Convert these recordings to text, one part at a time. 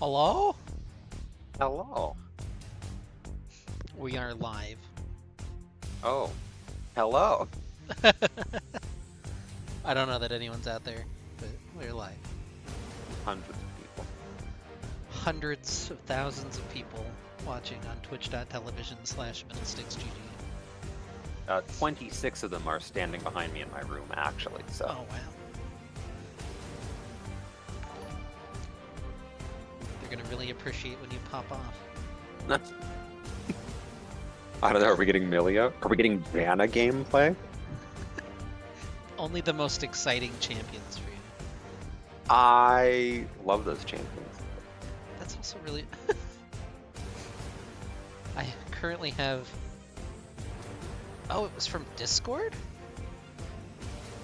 Hello? Hello. We are live. Oh, hello. I don't know that anyone's out there, but we're live. Hundreds of people. Hundreds of thousands of people watching on twitch.tv/MiddlesticksGG. 26 of them are standing behind me in my room, actually, so. Oh, wow. They're gonna really appreciate when you pop off. I don't know, are we getting Milia? Are we getting Vanna gameplay? Only the most exciting champions for you. I love those champions. That's also really... I currently have... Oh, it was from Discord?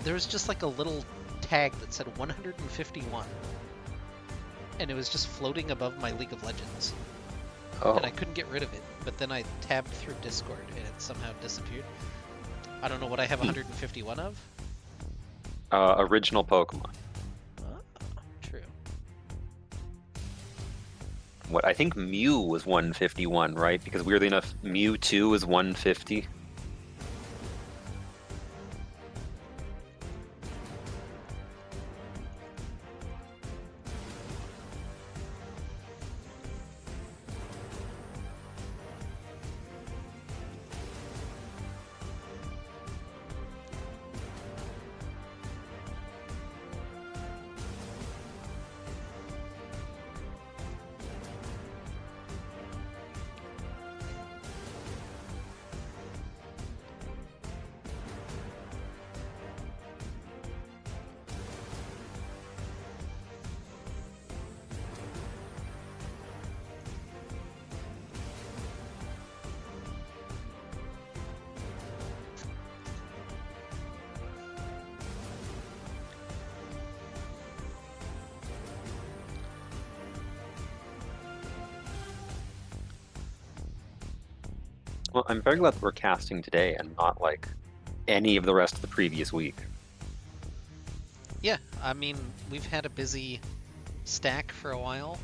There was just like a little tag that said 151. And it was just floating above my League of Legends. Oh, And I couldn't get rid of it. But then I tabbed through Discord and it somehow disappeared. I don't know what I have 151 of. original Pokemon. Oh, true. What, I think Mew was 151, right? Because weirdly enough, Mewtwo is 150. Well, I'm very glad that we're casting today and not like any of the rest of the previous week. Yeah, I mean, we've had a busy stack for a while.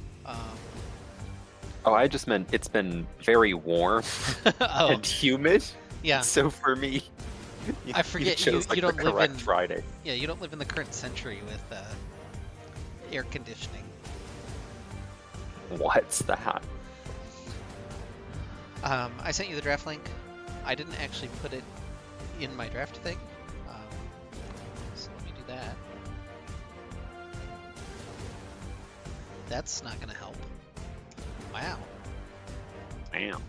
Oh, I just meant it's been very warm Oh, and humid. yeah. So for me, I forget you chose, like, don't the live correct in Friday. Yeah, you don't live in the current century with air conditioning. What's that? I sent you the draft link. I didn't actually put it in my draft thing. So let me do that. That's not going to help. Wow. Damn.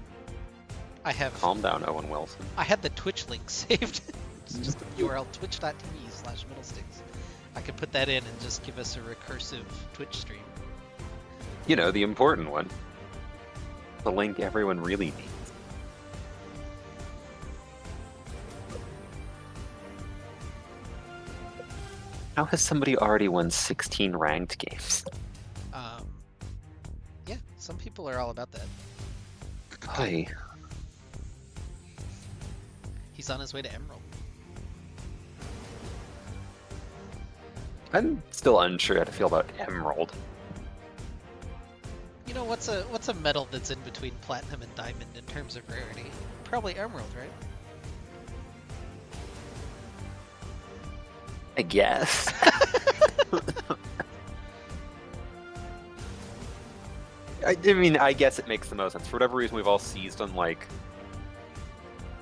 I have. Calm down, Owen Wilson. I had the Twitch link saved. It's just the URL twitch.tv/Middlesticks. I could put that in and just give us a recursive Twitch stream. You know, the important one. The link everyone really needs. How has somebody already won 16 ranked games? Yeah, some people are all about that. Hi. He's on his way to Emerald. I'm still unsure how to feel about Emerald. You know, what's a metal that's in between platinum and diamond in terms of rarity? Probably emerald, right? I guess. I mean, I guess it makes the most sense. For whatever reason, we've all seized on, like,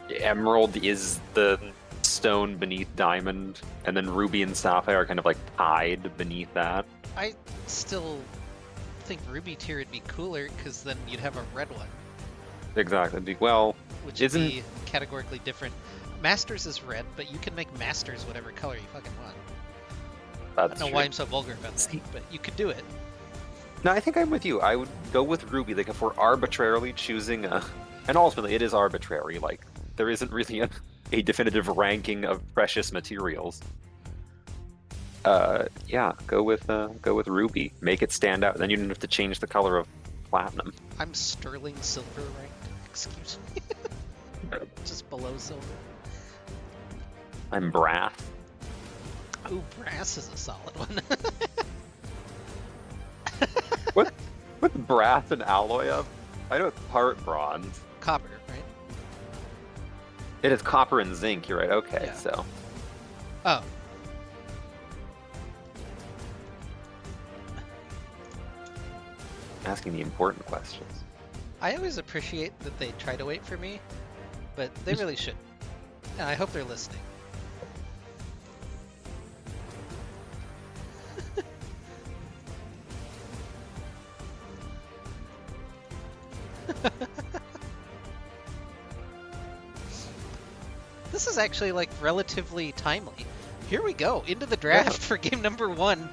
Emerald is the stone beneath Diamond, and then Ruby and Sapphire are kind of, like, tied beneath that. I still think Ruby tier would be cooler, because then you'd have a red one. Exactly. Well, which would be categorically different. Masters is red, but you can make Masters whatever color you fucking want. I don't know why I'm so vulgar about that, but you could do it. No, I think I'm with you. I would go with Ruby. Like, if we're arbitrarily choosing a... And ultimately, it is arbitrary. Like, there isn't really a definitive ranking of precious materials. Yeah, go with Ruby. Make it stand out. Then you don't have to change the color of platinum. I'm sterling silver ranked. Excuse me. Just below silver. I'm brass. Ooh, brass is a solid one. What brass and alloy of? I know it's part bronze. Copper, right? It is copper and zinc. You're right. Okay, Yeah. so Oh. asking the important questions. I always appreciate that they try to wait for me, but they really shouldn't. And I hope they're listening. This is actually like relatively timely. Here we go into the draft for game number 1.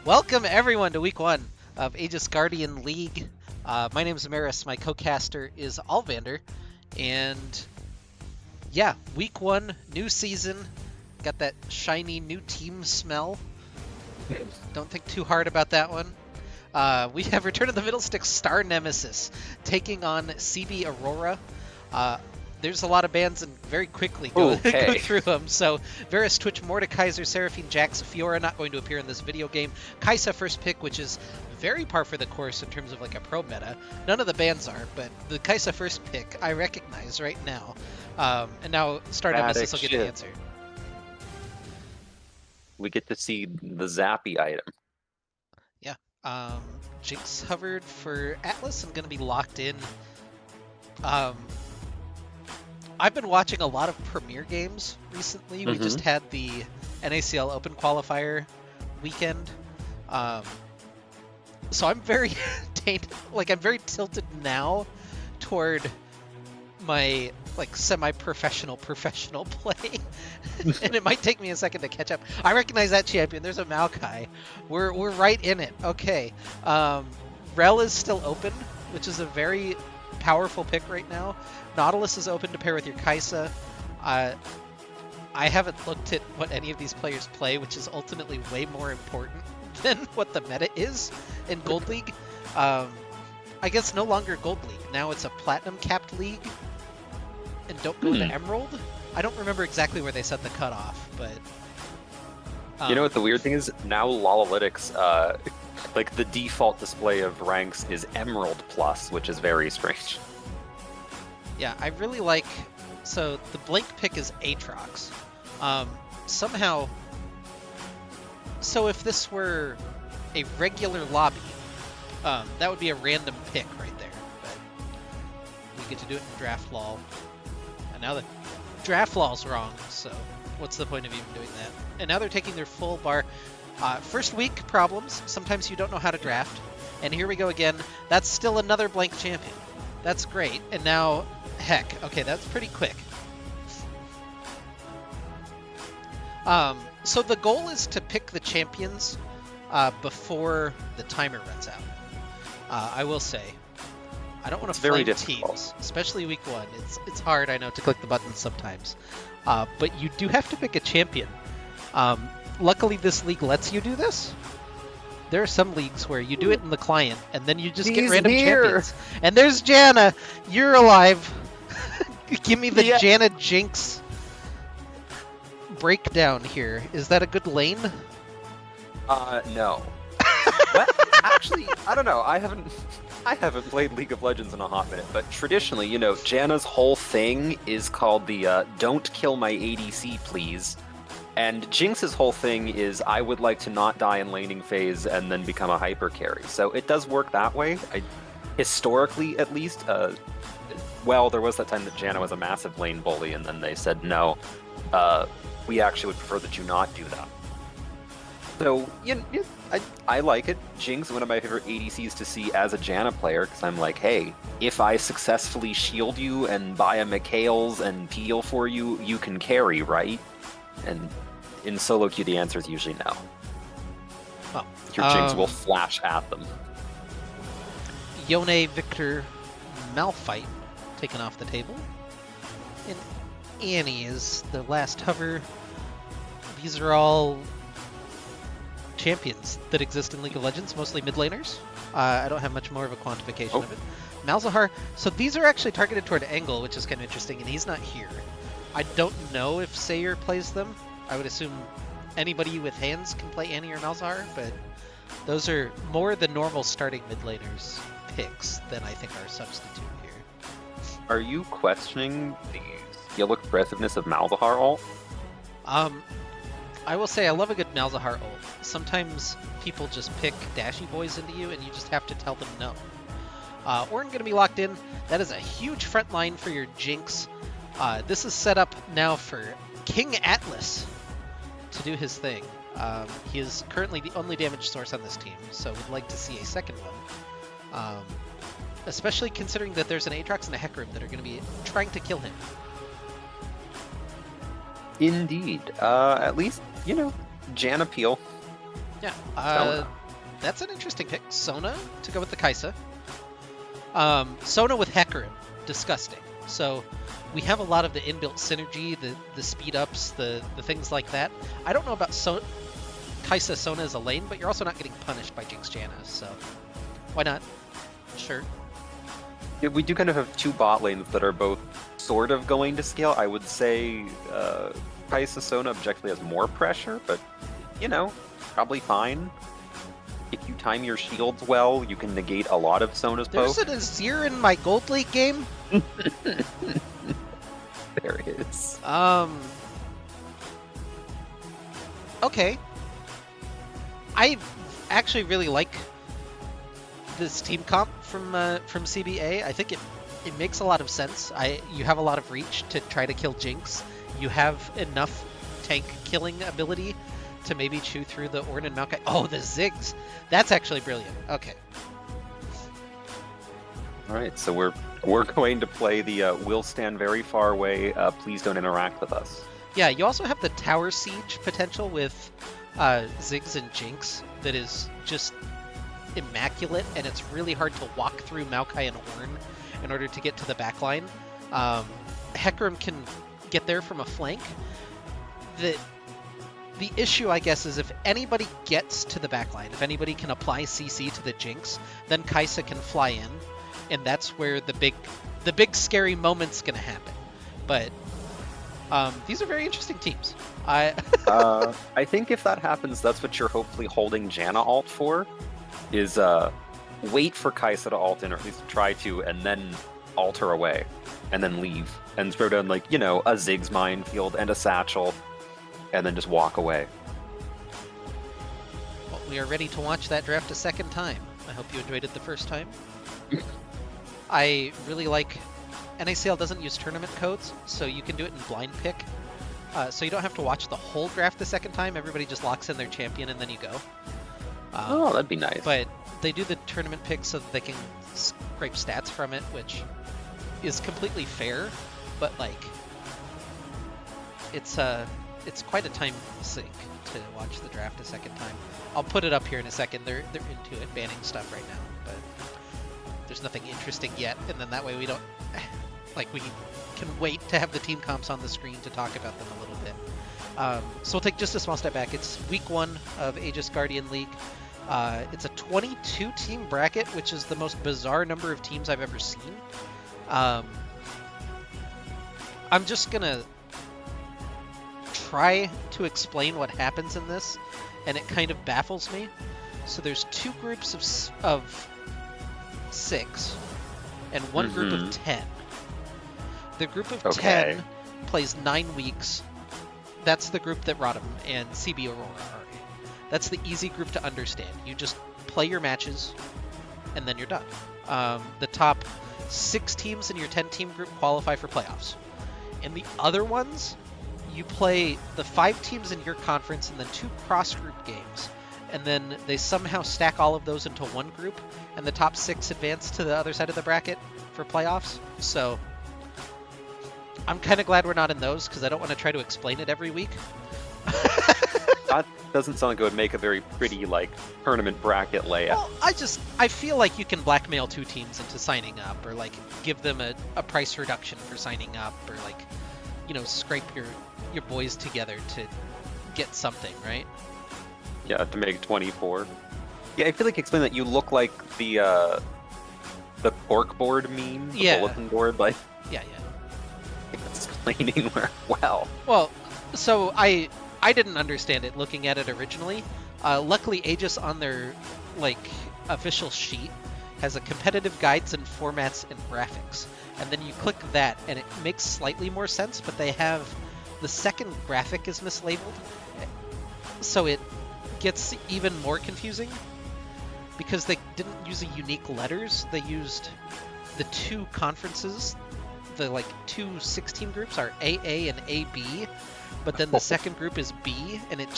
Welcome everyone to week 1 of Aegis Guardian League. My name is Maris. My co-caster is Alvander, and yeah, week 1, new season. Got that shiny new team smell. Don't think too hard about that one. We have Return of the Middlesticks star Nemesis taking on CB Aurora. There's a lot of bands and very quickly go through them. So Varus, Twitch, Mordekaiser, Seraphine, Jax, Fiora not going to appear in this video game. Kaisa first pick, which is very par for the course in terms of like a pro meta. None of the bands are, but the Kaisa first pick I recognize right now. And now star Nemesis will get the answer. We get to see the Zappy item. Yeah. Jinx hovered for Atlas. I'm going to be locked in. I've been watching a lot of Premier games recently. We just had the NACL Open Qualifier weekend. So I'm very I'm very tilted now toward my like semi-professional play. And it might take me a second to catch up. I recognize that champion. There's a Maokai. We're right in it. Okay. Rel is still open, which is a very powerful pick right now. Nautilus is open to pair with your Kaisa. I haven't looked at what any of these players play, which is ultimately way more important than what the meta is in Gold League. I guess no longer Gold League. Now it's a Platinum capped league. And don't go to Emerald? I don't remember exactly where they set the cutoff, but... you know what the weird thing is? Now Lolalytics, like the default display of ranks is Emerald Plus, which is very strange. Yeah, I really like... So the blank pick is Aatrox. Somehow... So if this were a regular lobby, that would be a random pick right there. But we get to do it in draft lol. And now the draft lol's wrong, so what's the point of even doing that? And now they're taking their full bar. First week problems. Sometimes you don't know how to draft. And here we go again. That's still another blank champion. That's great. And now, heck, okay, that's pretty quick. So the goal is to pick the champions before the timer runs out. I will say, I don't want to flame teams, especially week 1. It's hard, I know, to click the buttons sometimes. But you do have to pick a champion. Luckily, this league lets you do this. There are some leagues where you do it in the client, and then you just get random champions. And there's Janna. You're alive. Give me the Janna Jinx breakdown here. Is that a good lane? No. Actually, I don't know. I haven't played League of Legends in a hot minute, but traditionally, you know, Janna's whole thing is called the "Don't kill my ADC, please." And Jinx's whole thing is, I would like to not die in laning phase and then become a hyper carry. So it does work that way. Historically, at least. Well, there was that time that Janna was a massive lane bully, and then they said, no, we actually would prefer that you not do that. So, I like it. Jinx is one of my favorite ADCs to see as a Janna player, because I'm like, hey, if I successfully shield you and buy a Mikhail's and peel for you, you can carry, right? And in solo queue, the answer is usually no. Well, your Jinx will flash at them. Yone Victor Malphite taken off the table. And Annie is the last hover. These are all champions that exist in League of Legends, mostly mid laners. I don't have much more of a quantification of it. Malzahar, so these are actually targeted toward Angle, which is kind of interesting, and he's not here. I don't know if Sayer plays them. I would assume anybody with hands can play Annie or Malzahar, but those are more the normal starting mid laners picks than I think our substitute here. Are you questioning the skill aggressiveness of Malzahar ult? I will say I love a good Malzahar ult. Sometimes people just pick dashy boys into you and you just have to tell them no. Orin going to be locked in. That is a huge front line for your Jinx. This is set up now for King Atlas to do his thing. He is currently the only damage source on this team, so we'd like to see a second one. Especially considering that there's an Aatrox and a Hecarim that are going to be trying to kill him. Indeed. At least, Jan appeal. Yeah. That's an interesting pick. Sona to go with the Kai'Sa. Sona with Hecarim. Disgusting. So we have a lot of the inbuilt synergy, the speed ups, the things like that. I don't know about Kai'Sa Sona as a lane, but you're also not getting punished by Jinx Janna, so why not? Sure. Yeah, we do kind of have two bot lanes that are both sort of going to scale. I would say Kai'Sa Sona objectively has more pressure, but probably fine. If you time your shields well, you can negate a lot of Sona's poke. There's an Azir in my Gold League game. There is. Okay. I actually really like this team comp from CBA. I think it makes a lot of sense. You have a lot of reach to try to kill Jinx. You have enough tank killing ability to maybe chew through the Ornn and Maokai. Oh, the Ziggs. That's actually brilliant. Okay. All right, so we're going to play the we'll stand very far away, please don't interact with us. Yeah, you also have the tower siege potential with Ziggs and Jinx that is just immaculate, and it's really hard to walk through Maokai and Ornn in order to get to the backline. Hecarim can get there from a flank. The ig, I guess, is if anybody gets to the backline, if anybody can apply CC to the Jinx, then Kai'Sa can fly in, and that's where the big scary moment's gonna happen. But these are very interesting teams. I think if that happens, that's what you're hopefully holding Janna ult for, is wait for Kai'Sa to ult in, or at least try to, and then ult her away, and then leave, and throw down a Ziggs minefield and a satchel, and then just walk away. Well, we are ready to watch that draft a second time. I hope you enjoyed it the first time. I really like NACL doesn't use tournament codes, so you can do it in blind pick. So you don't have to watch the whole draft the second time. Everybody just locks in their champion and then you go. Oh, that'd be nice. But they do the tournament pick so that they can scrape stats from it, which is completely fair. But it's quite a time sink to watch the draft a second time. I'll put it up here in a second. They're into it, banning stuff right now, but there's nothing interesting yet. And then that way we don't we can wait to have the team comps on the screen to talk about them a little bit. So we'll take just a small step back. It's week 1 of Aegis Guardian League. It's a 22 team bracket, which is the most bizarre number of teams I've ever seen. I'm just gonna try to explain what happens in this, and it kind of baffles me. So there's 2 groups of 6 and 1 group of 10. The group of 10 plays 9 weeks. That's the group that Rodham and CB Aurora are in. That's the easy group to understand. You just play your matches, and then you're done. The top 6 teams in your 10-team group qualify for playoffs. And the other ones, you play the 5 teams in your conference and then 2 cross-group games. And then they somehow stack all of those into one group, and the top 6 advance to the other side of the bracket for playoffs. So I'm kind of glad we're not in those, because I don't want to try to explain it every week. That doesn't sound like it would make a very pretty, tournament bracket layout. Well, I feel like you can blackmail 2 teams into signing up, or, give them a price reduction for signing up, or, scrape your boys together to get something, right? Yeah, to make 24. Yeah, I feel like explain that you look like the cork board meme, the bulletin board, Yeah. It's explaining where well. Well, so I didn't understand it looking at it originally. Luckily, Aegis on their official sheet has a competitive guides and formats and graphics. And then you click that, and it makes slightly more sense, but they have the second graphic is mislabeled, so it gets even more confusing because they didn't use a unique letters. They used the two conferences, the like two 16 groups are AA and AB, but then the second group is B, and it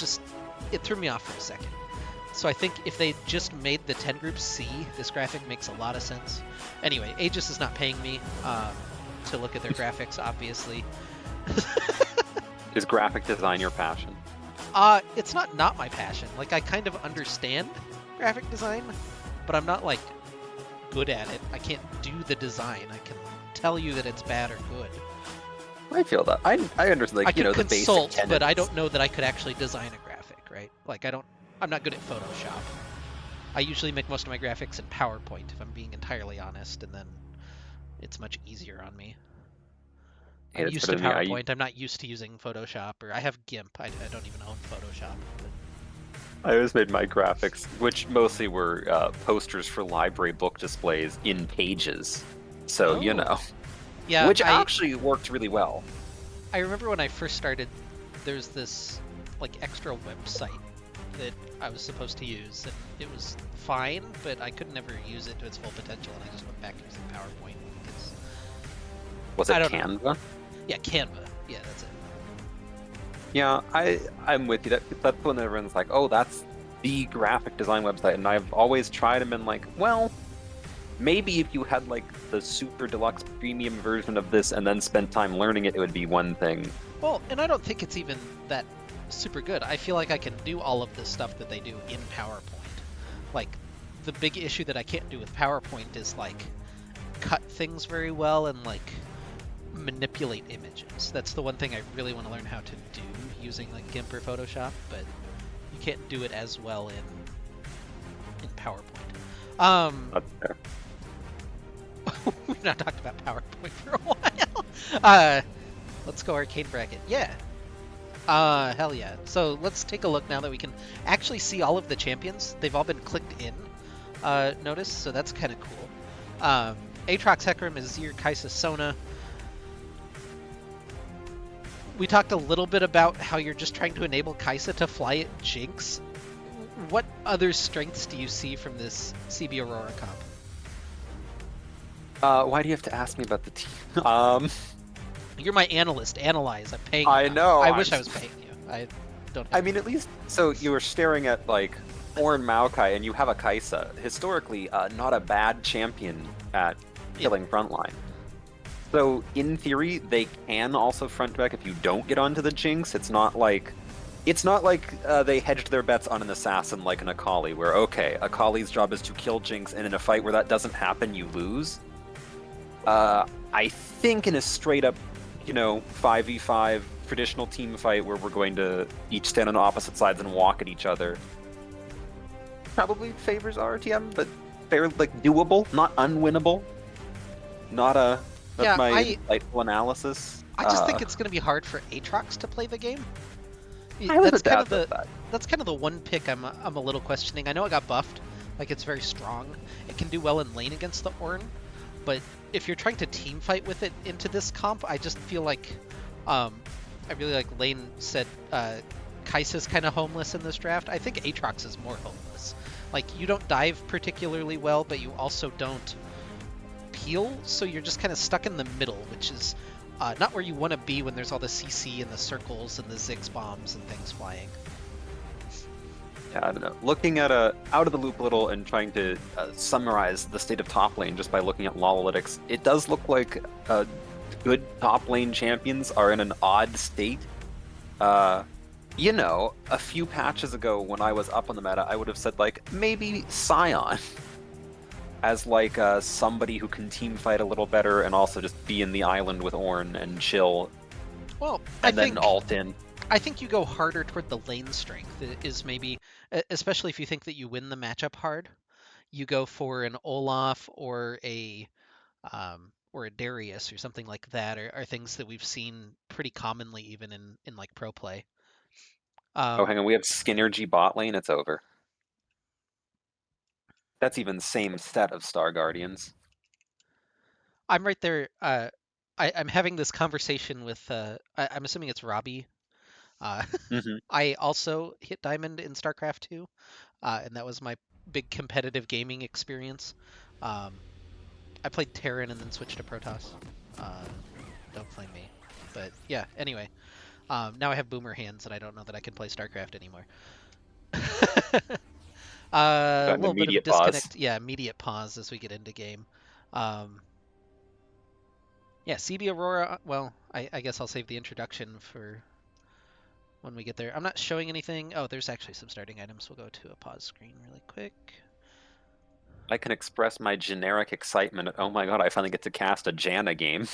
threw me off for a second. So I think if they just made the 10 groups C, this graphic makes a lot of sense. Anyway, Aegis is not paying me to look at their graphics, obviously. Is graphic design your passion? It's not my passion. Like, I kind of understand graphic design, but I'm not, like, good at it. I can't do the design. I can tell you that it's bad or good. I feel that. I understand, like, I could the consult, basic but I tenets. don't know that I could actually design a graphic, right? Like, I'm not good at Photoshop. I usually make most of my graphics in PowerPoint, if I'm being entirely honest, and then it's much easier on me. Hey, I'm that's used better to than me. PowerPoint. I'm not used to using Photoshop, or I have GIMP. I don't even own Photoshop. I always made my graphics, which mostly were posters for library book displays in Pages. So, Oh, yeah. which actually worked really well. I remember when I first started, there's this like extra website that I was supposed to use, and it was fine, but I could never use it to its full potential, and I just went back using PowerPoint because Was I it don't know. Canva? Yeah, Canva. Yeah, that's it. Yeah, I'm with you. That's when everyone's like, oh, that's the graphic design website. And I've always tried and been like, well, maybe if you had like the super deluxe premium version of this and then spent time learning it, it would be one thing. Well, and I don't think it's even that super good. I feel like I can do all of this stuff that they do in PowerPoint. Like, the big issue that I can't do with PowerPoint is like cut things very well and like manipulate images. That's the one thing I really want to learn how to do using like GIMP or Photoshop, but you can't do it as well in PowerPoint. That's fair. We've not talked about PowerPoint for a while. Let's go arcade bracket. Yeah. Hell yeah. So let's take a look now that we can actually see all of the champions. They've all been clicked in, notice, so that's kind of cool. Aatrox, Hecarim, Azir, Kai'Sa, Sona. We talked a little bit about how you're just trying to enable Kai'Sa to fly at Jinx. What other strengths do you see from this CB Aurora comp? Why do you have to ask me about the team? You're my analyst. Analyze. I'm paying you. I know. I wish I was paying you. I don't. I mean, at least so you were staring at like Ornn Maokai, and you have a Kai'Sa. Historically, not a bad champion at killing frontline. So in theory, they can also front back if you don't get onto the Jinx. It's not like they hedged their bets on an assassin like an Akali, where okay, Akali's job is to kill Jinx, and in a fight where that doesn't happen, you lose. I think in a straight up, 5v5 traditional team fight where we're going to each stand on opposite sides and walk at each other, probably favors RTM, but fairly like doable, not unwinnable. That's my insightful analysis. I just think it's going to be hard for Aatrox to play the game. That's kind of the one pick I'm a little questioning. I know it got buffed, like it's very strong. It can do well in lane against the Ornn, but if you're trying to team fight with it into this comp, I just feel like I really like Lane said Kai'Sa's kind of homeless in this draft. I think Aatrox is more homeless. Like, you don't dive particularly well, but you also don't peel, so you're just kind of stuck in the middle, which is not where you want to be when there's all the CC and the circles and the Ziggs bombs and things flying. Yeah, I don't know. Looking at out of the loop a little and trying to summarize the state of top lane just by looking at Lolalytics, it does look like good top lane champions are in an odd state. A few patches ago when I was up on the meta, I would have said like maybe Sion as like somebody who can team fight a little better and also just be in the island with Ornn and chill. Well, and then ult in. I think you go harder toward the lane strength is maybe, especially if you think that you win the matchup hard, you go for an Olaf or a Darius or something like that, are things that we've seen pretty commonly even in like pro play. Hang on, we have Skinergy bot lane. It's over. That's even same set of Star Guardians. I'm right there. I'm having this conversation with. I'm assuming it's Robbie. Uh, Hmm. I also hit Diamond in StarCraft 2, and that was my big competitive gaming experience. Um, I played Terran and then switched to Protoss. Uh, don't blame me. But yeah, anyway, now I have boomer hands and I don't know that I can play StarCraft anymore. A Got an little bit of immediate pause. disconnect. Yeah, immediate pause as we get into game. Um, yeah, CB Aurora. Well, I guess I'll save the introduction for when we get there. I'm not showing anything. Oh, there's actually some starting items. We'll go to a pause screen really quick. I can express my generic excitement. Oh my god, I finally get to cast a Janna game.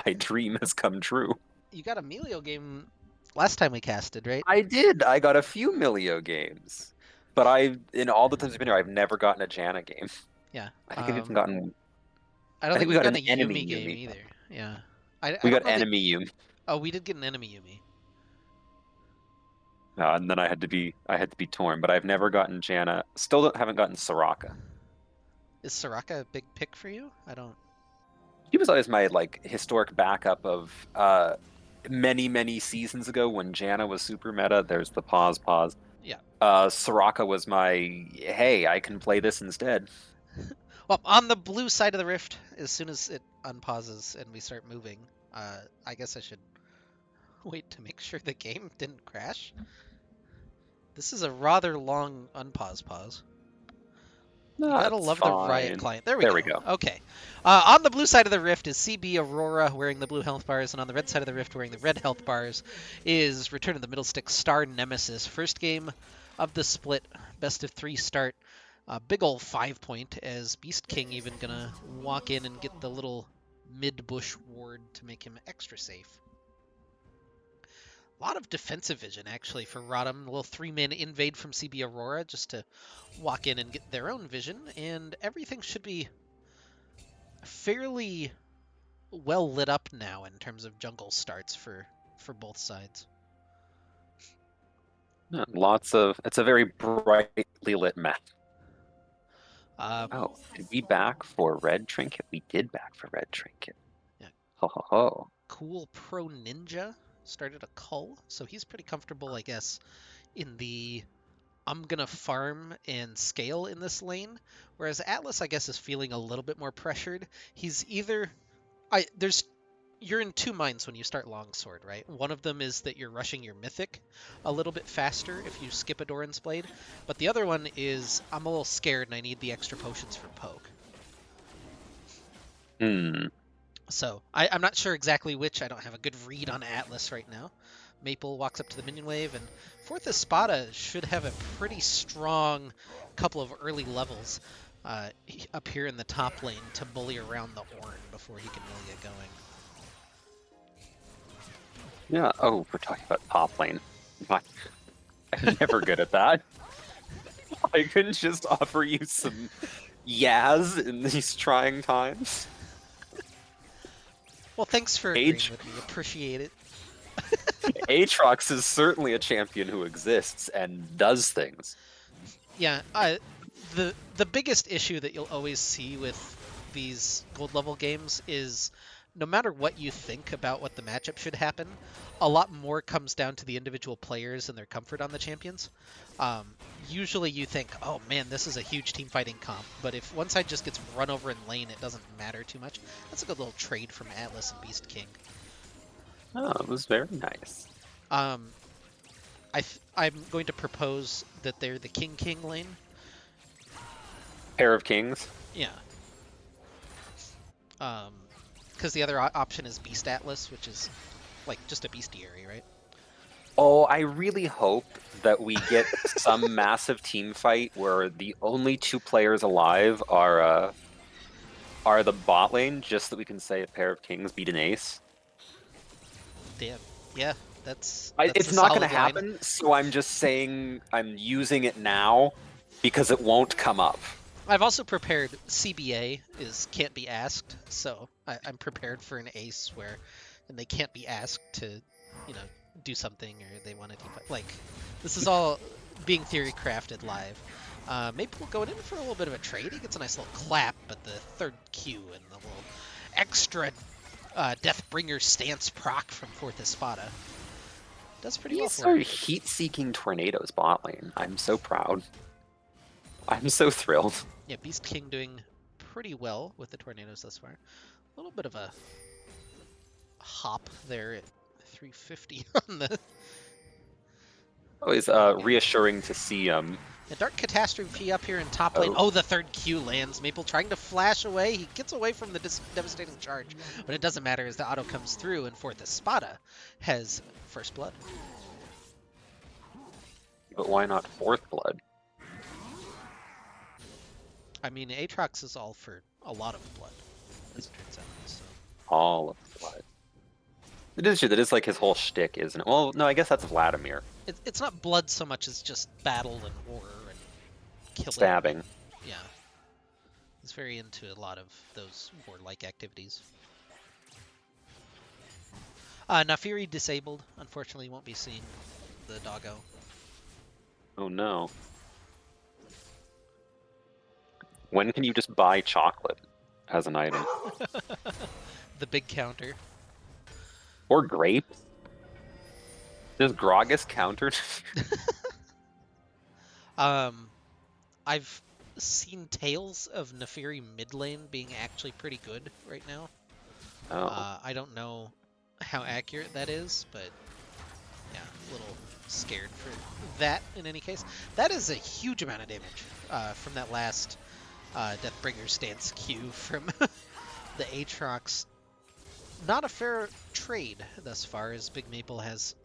My dream has come true. You got a Melio game last time we casted, right? I did. I got a few Milio games. But in all the times I've been here, I've never gotten a Janna game. Yeah. I think I've even gotten, I don't I think think we we've got an gotten a enemy Yumi game Yumi. either. Yeah. I We don't got know that. enemy Yumi. Oh, we did get an enemy Yumi. And then I had to be torn, but I've never gotten Janna. Haven't gotten Soraka. Is Soraka a big pick for you? I don't. She was always my like historic backup of many seasons ago when Janna was super meta. There's the pause. Yeah. Soraka was my hey, I can play this instead. Well, on the blue side of the rift, as soon as it unpauses and we start moving, I guess I should wait to make sure the game didn't crash. This is a rather long unpause pause. You gotta That's love the Riot fine. client. There we There go. we go. Okay. On the blue side of the rift is CB Aurora wearing the blue health bars, and on the red side of the rift wearing the red health bars is Return of the Middlesticks Star Nemesis. First game of the split, best of 3 start. Big ol' 5-point as Beast King even gonna walk in and get the little mid-bush ward to make him extra safe. A lot of defensive vision actually for Rodham. A little 3-man invade from CB Aurora just to walk in and get their own vision, and everything should be fairly well lit up now in terms of jungle starts for both sides. It's a very brightly lit map. Um, Oh, did we back for Red Trinket? We did back for Red Trinket. yeah, Ho ho ho. cool pro ninja started a cull, so he's pretty comfortable, I guess, in the I'm gonna farm and scale in this lane. Whereas Atlas, I guess, is feeling a little bit more pressured. He's either you're in two minds when you start longsword, right? One of them is that you're rushing your mythic a little bit faster if you skip a Doran's Blade, but the other one is I'm a little scared and I need the extra potions for poke. Hmm. So I'm not sure exactly which. I don't have a good read on Atlas right now. Maple walks up to the minion wave, and fourth Espada should have a pretty strong couple of early levels up here in the top lane to bully around the Ornn before he can really get going. Yeah. Oh, we're talking about top lane. I'm never good at that. I couldn't just offer you some Yaz in these trying times. Well, thanks for agreeing with me. Appreciate it. Aatrox is certainly a champion who exists and does things. Yeah, the biggest issue that you'll always see with these gold level games is no matter what you think about what the matchup should happen, a lot more comes down to the individual players and their comfort on the champions. Usually you think, oh man, this is a huge team fighting comp, but if one side just gets run over in lane, it doesn't matter too much. That's a good little trade from Atlas and Beast King. Oh, it was very nice. I'm going to propose that they're the King lane. Pair of kings. Yeah. Because the other option is Beast Atlas, which is like just a bestiary, right? Oh, I really hope that we get some massive team fight where the only two players alive are the bot lane, just so that we can say a pair of kings beat an ace. Damn. Yeah, that's It's a not going to solid line. happen, so I'm just saying I'm using it now because it won't come up. I've also prepared CBA is can't be asked, so I'm prepared for an ace where and they can't be asked to, do something or they want to like this is all being theory crafted live. Maple going in for a little bit of a trade. He gets a nice little clap, but the third Q and the little extra Deathbringer stance proc from fourth Espada does pretty well These for are him. heat-seeking tornadoes bot lane. I'm so proud. I'm so thrilled. Yeah, Beast King doing pretty well with the tornadoes thus far. A little bit of a hop there at 350 on the Always reassuring to see A Dark Catastrophe up here in top lane. Oh, the third Q lands. Maple trying to flash away. He gets away from the devastating charge. But it doesn't matter as the auto comes through and fourth Espada has first blood. But why not fourth blood? I mean, Aatrox is all for a lot of blood, as it turns out. So. All of the blood. It is true. That is like his whole shtick, isn't it? Well, no, I guess that's Vladimir. It's not blood so much as just battle and war and killing. Stabbing. Yeah. He's very into a lot of those warlike activities. Nafiri disabled. Unfortunately, won't be seeing the doggo. Oh no. When can you just buy chocolate as an item? The big counter. Or grapes? Does Gragas counter? I've seen tales of Neferi mid lane being actually pretty good right now. Oh. I don't know how accurate that is, but yeah, a little scared for that in any case. That is a huge amount of damage from that last Deathbringer stance Q from the Aatrox. Not a fair trade thus far, as Big Maple has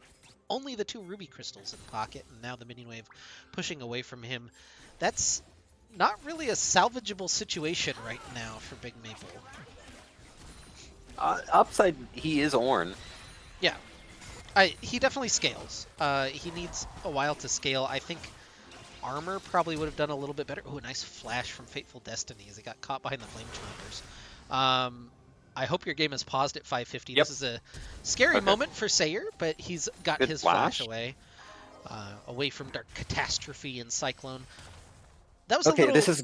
only the 2 ruby crystals in pocket, and now the minion wave pushing away from him. That's not really a salvageable situation right now for Big Maple. Upside, he is Ornn. Yeah, he definitely scales. He needs a while to scale. I think armor probably would have done a little bit better. Oh, a nice flash from Fateful Destiny as he got caught behind the Flame Chompers. I hope your game is paused at 550. Yep. This is a scary moment for Sayer, but he's got Good his flash. away from Dark Catastrophe and Cyclone. That was Okay, a little... this is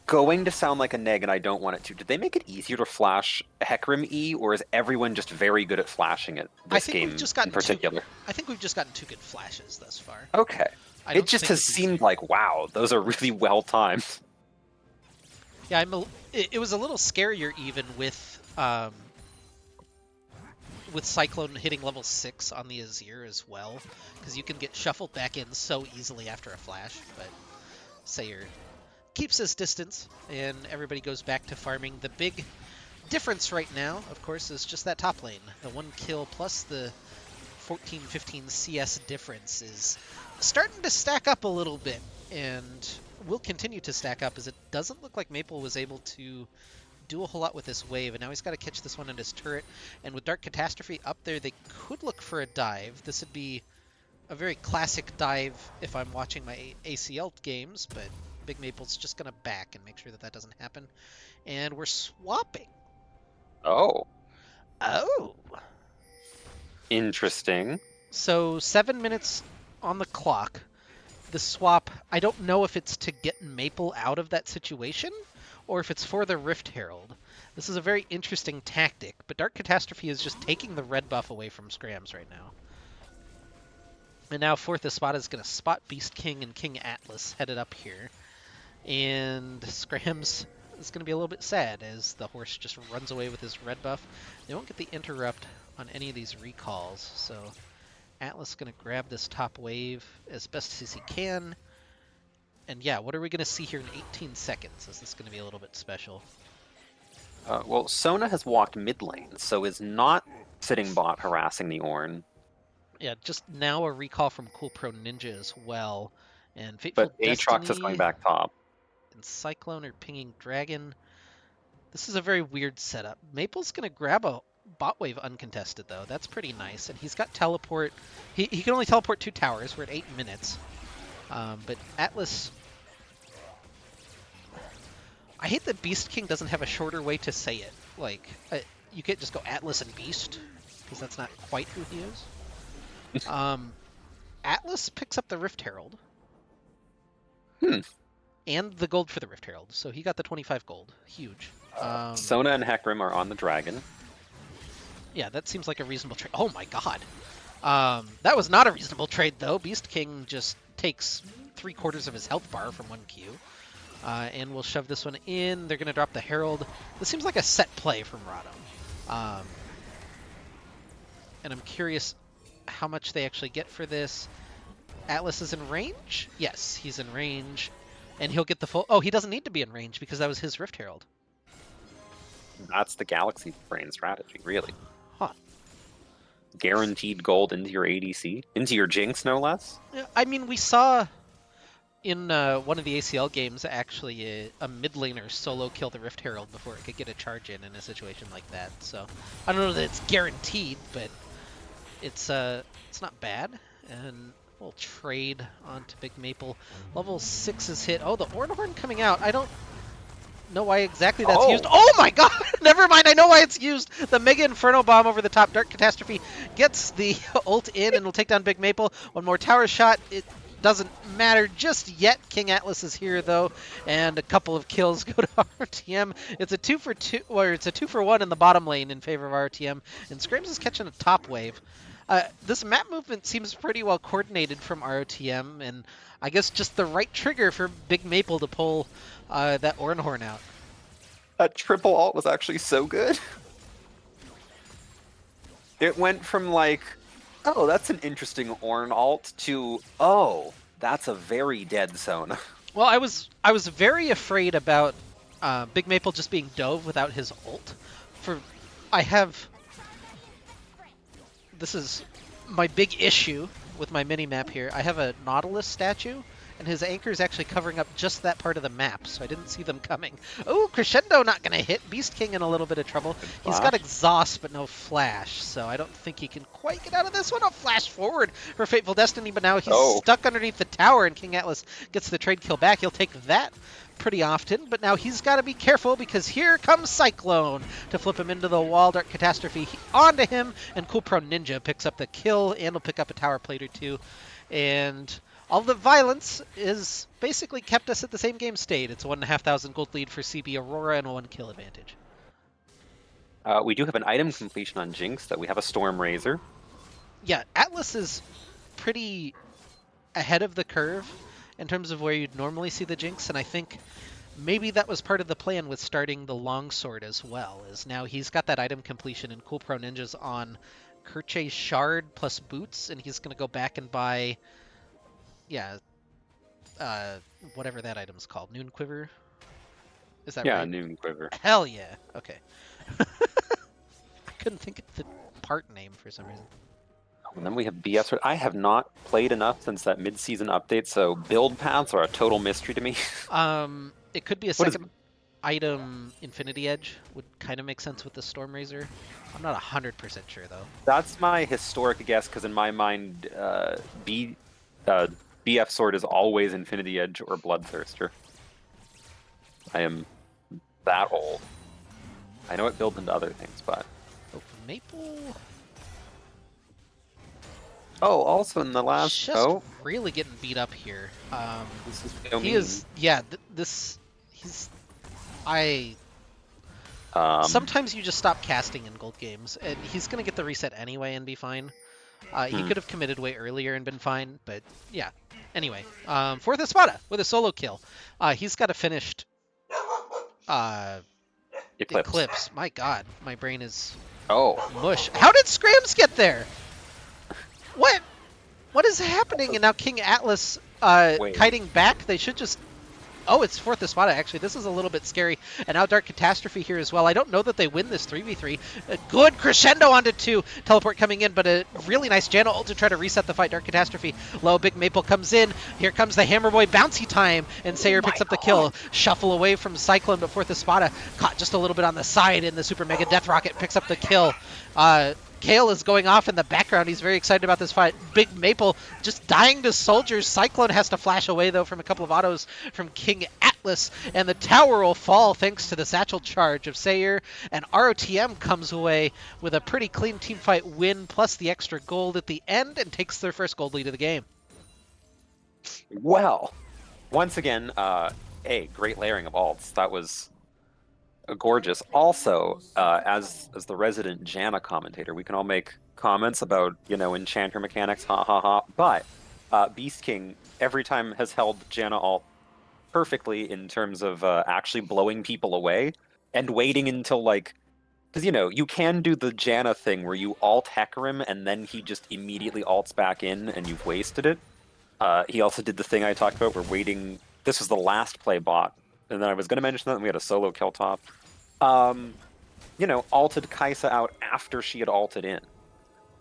going to sound like a neg, and I don't want it to. Did they make it easier to flash Hecarim E, or is everyone just very good at flashing it this game in particular? I think we've just gotten 2 good flashes thus far. Okay. It just has seemed like, wow, those are really well timed. Yeah, it was a little scarier even with Cyclone hitting level 6 on the Azir as well, because you can get shuffled back in so easily after a flash, but Sayer keeps his distance, and everybody goes back to farming. The big difference right now, of course, is just that top lane. The 1 kill plus the 14-15 CS difference is starting to stack up a little bit, and will continue to stack up, as it doesn't look like Maple was able to do a whole lot with this wave, and now he's got to catch this one in his turret. And with Dark Catastrophe up there, they could look for a dive. This would be a very classic dive if I'm watching my ACL games, but Big Maple's just going to back and make sure that that doesn't happen. And we're swapping. Oh. Oh. Interesting. So 7 minutes on the clock. The swap, I don't know if it's to get Maple out of that situation, or if it's for the Rift Herald. This is a very interesting tactic, but Dark Catastrophe is just taking the red buff away from Scrams right now. And now fourth Espada is going to spot Beast King and King Atlas headed up here. And Scrams is going to be a little bit sad as the horse just runs away with his red buff. They won't get the interrupt on any of these recalls, so Atlas is going to grab this top wave as best as he can. And yeah, what are we going to see here in 18 seconds? Is this going to be a little bit special? Well, Sona has walked mid lane, so is not sitting bot harassing the Ornn. Yeah, just now a recall from Cool Pro Ninja as well. And Fateful But Destiny Aatrox is going back top. and Cyclone are pinging Dragon. This is a very weird setup. Maple's going to grab a bot wave uncontested, though. That's pretty nice. And he's got teleport. He can only teleport 2 towers. We're at 8 minutes. But Atlas... I hate that Beast King doesn't have a shorter way to say it. Like, you can't just go Atlas and Beast, because that's not quite who he is. Atlas picks up the Rift Herald. and the gold for the Rift Herald. So he got the 25 gold. Huge. Sona and Hecarim are on the dragon. Yeah, that seems like a reasonable trade. Oh my god. That was not a reasonable trade, though. Beast King just takes 3/4 of his health bar from 1Q. And we'll shove this one in. They're going to drop the Herald. This seems like a set play from Rado. And I'm curious how much they actually get for this. Atlas is in range? Yes, he's in range. And he'll get the full... Oh, he doesn't need to be in range because that was his Rift Herald. That's the Galaxy Brain strategy, really. Huh. Guaranteed gold into your ADC, into your Jinx, no less. Yeah, I mean, we saw in one of the ACL games actually a mid laner solo kill the Rift Herald before it could get a charge in a situation like that. So I don't know that it's guaranteed, but it's not bad. And we'll trade onto Big Maple. Level 6 is hit. Oh, the Ornhorn coming out. I don't know why exactly that's used. Oh my god! Never mind, I know why it's used. The Mega Inferno Bomb over the top. Dark Catastrophe gets the ult in and will take down Big Maple. One more tower shot. It doesn't matter just yet. King Atlas is here though, and a couple of kills go to RTM. It's a 2-for-2, or it's a 2-for-1 in the bottom lane in favor of RTM, and Scrams is catching a top wave. This map movement seems pretty well coordinated from ROTM, and I guess just the right trigger for Big Maple to pull that Ornhorn out. That triple ult was actually so good. It went from like, oh, that's an interesting Ornn ult to, oh, that's a very dead Sona. Well, I was very afraid about Big Maple just being dove without his ult. This is my big issue with my mini-map here. I have a Nautilus statue, and his anchor is actually covering up just that part of the map, so I didn't see them coming. Oh, Crescendo not going to hit. Beast King in a little bit of trouble. He's got Exhaust, but no Flash, so I don't think he can quite get out of this one. I'll flash forward for Fateful Destiny, but now he's stuck underneath the tower, and King Atlas gets the trade kill back. He'll take that pretty often, but now he's got to be careful because here comes Cyclone to flip him into the wall. Dark Catastrophe onto him, and Cool Pro Ninja picks up the kill and will pick up a tower plate or two. And all the violence is basically kept us at the same game state. It's a 1,500 gold lead for CB Aurora and a 1 kill advantage. We do have an item completion on Jinx that we have a Storm Razor. Yeah, Atlas is pretty ahead of the curve in terms of where you'd normally see the Jinx, and I think maybe that was part of the plan with starting the Longsword as well, is now he's got that item completion and Cool Pro Ninja's on Kerche's Shard plus Boots, and he's going to go back and buy, whatever that item's called. Noon Quiver? Is that right? Yeah, Noon Quiver. Hell yeah. Okay. I couldn't think of the part name for some reason. And then we have BS. I have not played enough since that mid-season update, so build paths are a total mystery to me. It could be a second item. Infinity Edge would kind of make sense with the Storm Razor. I'm not 100% sure though. That's my historic guess, because in my mind, BF Sword is always Infinity Edge or Bloodthirster. I am that old. I know it builds into other things, but... Oh, Maple... Oh, also in the last... Just really getting beat up here. This is so he mean. is... Yeah, sometimes you just stop casting in gold games, and he's going to get the reset anyway and be fine. He could have committed way earlier and been fine, but yeah. Anyway, fourth Espada with a solo kill. He's got a finished Eclipse. My god, my brain is mush. How did Scrams get there? What is happening? And now King Atlas kiting back. They should just... Oh, it's fourth Espada, actually. This is a little bit scary. And now Dark Catastrophe here as well. I don't know that they win this 3v3. A good crescendo onto 2. Teleport coming in, but a really nice Janna ult to try to reset the fight. Dark Catastrophe low. Big Maple comes in. Here comes the Hammer Boy bouncy time. And Sayer picks up the kill. Shuffle away from Cyclone, but fourth Espada caught just a little bit on the side. And the Super Mega Death Rocket picks up the kill. Kale is going off in the background. He's very excited about this fight. Big Maple just dying to soldiers. Cyclone has to flash away, though, from a couple of autos from King Atlas. And the tower will fall thanks to the satchel charge of Sayer. And ROTM comes away with a pretty clean teamfight win, plus the extra gold at the end, and takes their first gold lead of the game. Well, once again, hey, great layering of alts. That was gorgeous. Also, as the resident Janna commentator, we can all make comments about, enchanter mechanics, ha ha ha. But Beast King every time has held Janna alt perfectly in terms of actually blowing people away and waiting until like, because you can do the Janna thing where you alt Hecarim and then he just immediately alts back in and you've wasted it. He also did the thing I talked about where waiting. This was the last play bot, and then I was going to mention that and we had a solo kill top. Alted Kaisa out after she had alted in.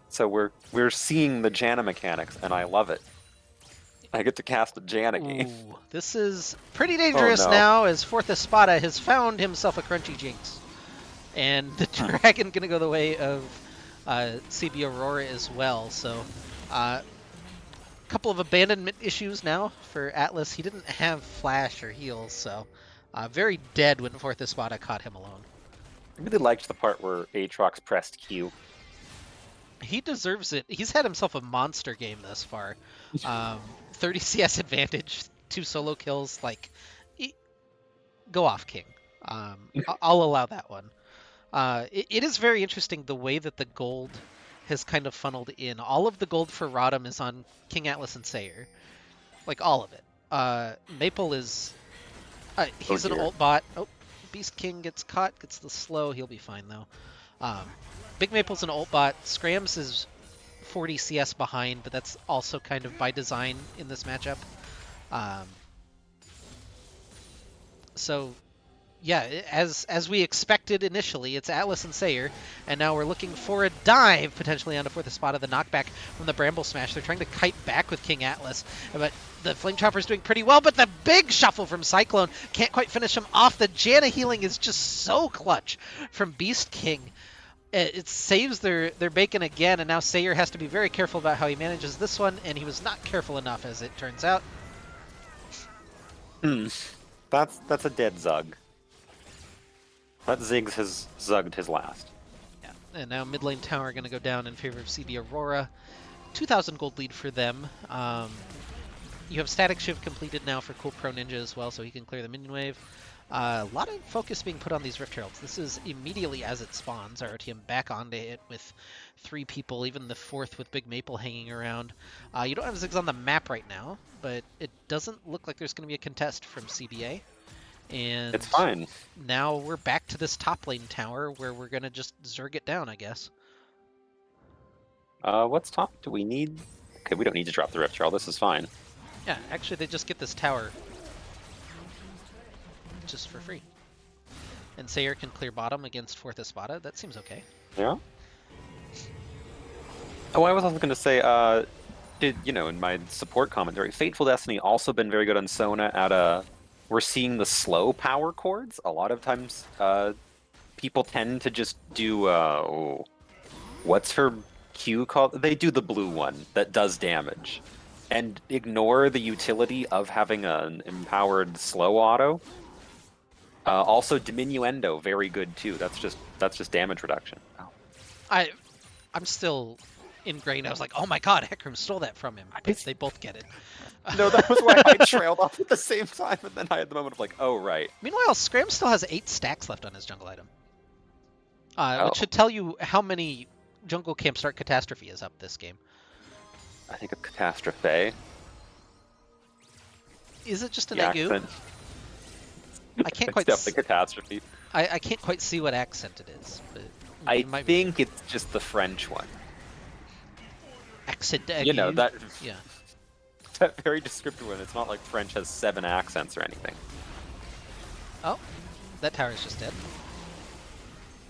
So we're seeing the Janna mechanics, and I love it. I get to cast a Janna game. Ooh, this is pretty dangerous no. now, as Fourth Espada has found himself a crunchy jinx. And the dragon gonna go the way of CB Aurora as well. So, a couple of abandonment issues now for Atlas. He didn't have flash or heals, so very dead when Fourth Espada caught him alone. I really liked the part where Aatrox pressed Q. He deserves it. He's had himself a monster game thus far. 30 CS advantage, 2 solo kills. Like, go off, King. I'll allow that one. It is very interesting the way that the gold has kind of funneled in. All of the gold for Rodham is on King Atlas and Sayer. Like, all of it. Maple is... he's an ult bot. Oh, Beast King gets caught, gets the slow. He'll be fine, though. Big Maple's an ult bot. Scrams is 40 CS behind, but that's also kind of by design in this matchup. So, yeah, as we expected initially, it's Atlas and Sayer, and now we're looking for a dive potentially onto Fourth Espada. The knockback from the Bramble Smash. They're trying to kite back with King Atlas, but the Flame Chopper's doing pretty well, but the big shuffle from Cyclone can't quite finish him off. The Janna healing is just so clutch from Beast King. It saves their bacon again, and now Sayer has to be very careful about how he manages this one, and he was not careful enough, as it turns out. That's a dead Zug. That Ziggs has Zugged his last. Yeah, and now mid lane tower going to go down in favor of CB Aurora. 2,000 gold lead for them. You have Static Shiv completed now for Cool Pro Ninja as well, so he can clear the minion wave. A lot of focus being put on these Rift Heralds. This is immediately as it spawns. ROTM back onto it with 3 people, even the 4th with Big Maple hanging around. You don't have Ziggs on the map right now, but it doesn't look like there's going to be a contest from CBA. And it's fine. Now we're back to this top lane tower where we're going to just Zerg it down, I guess. What's top? Do we need... Okay, we don't need to drop the Rift Herald. This is fine. Yeah, actually they just get this tower just for free. And Sayer can clear bottom against Fourth Espada. That seems okay. Yeah. Oh, I was also going to say, in my support commentary, Fateful Destiny also been very good on Sona at we're seeing the slow power chords. A lot of times, people tend to just do, what's her Q called? They do the blue one that does damage and ignore the utility of having an empowered slow auto. Also, Diminuendo, very good too. That's just damage reduction. Oh. I'm still ingrained. I was like, oh my god, Hecarim stole that from him. But they both get it. No, that was why I trailed off at the same time, and then I had the moment of like, oh right. Meanwhile, Scram still has 8 stacks left on his jungle item, which should tell you how many jungle camp start catastrophe is up this game. I think of catastrophe. Is it just an Egu? I can't quite. It's definitely catastrophe. I can't quite see what accent it is, but I think it's just the French one. Accent Egu. You know that. Yeah. That very descriptive one. It's not like French has 7 accents or anything. Oh, that tower is just dead.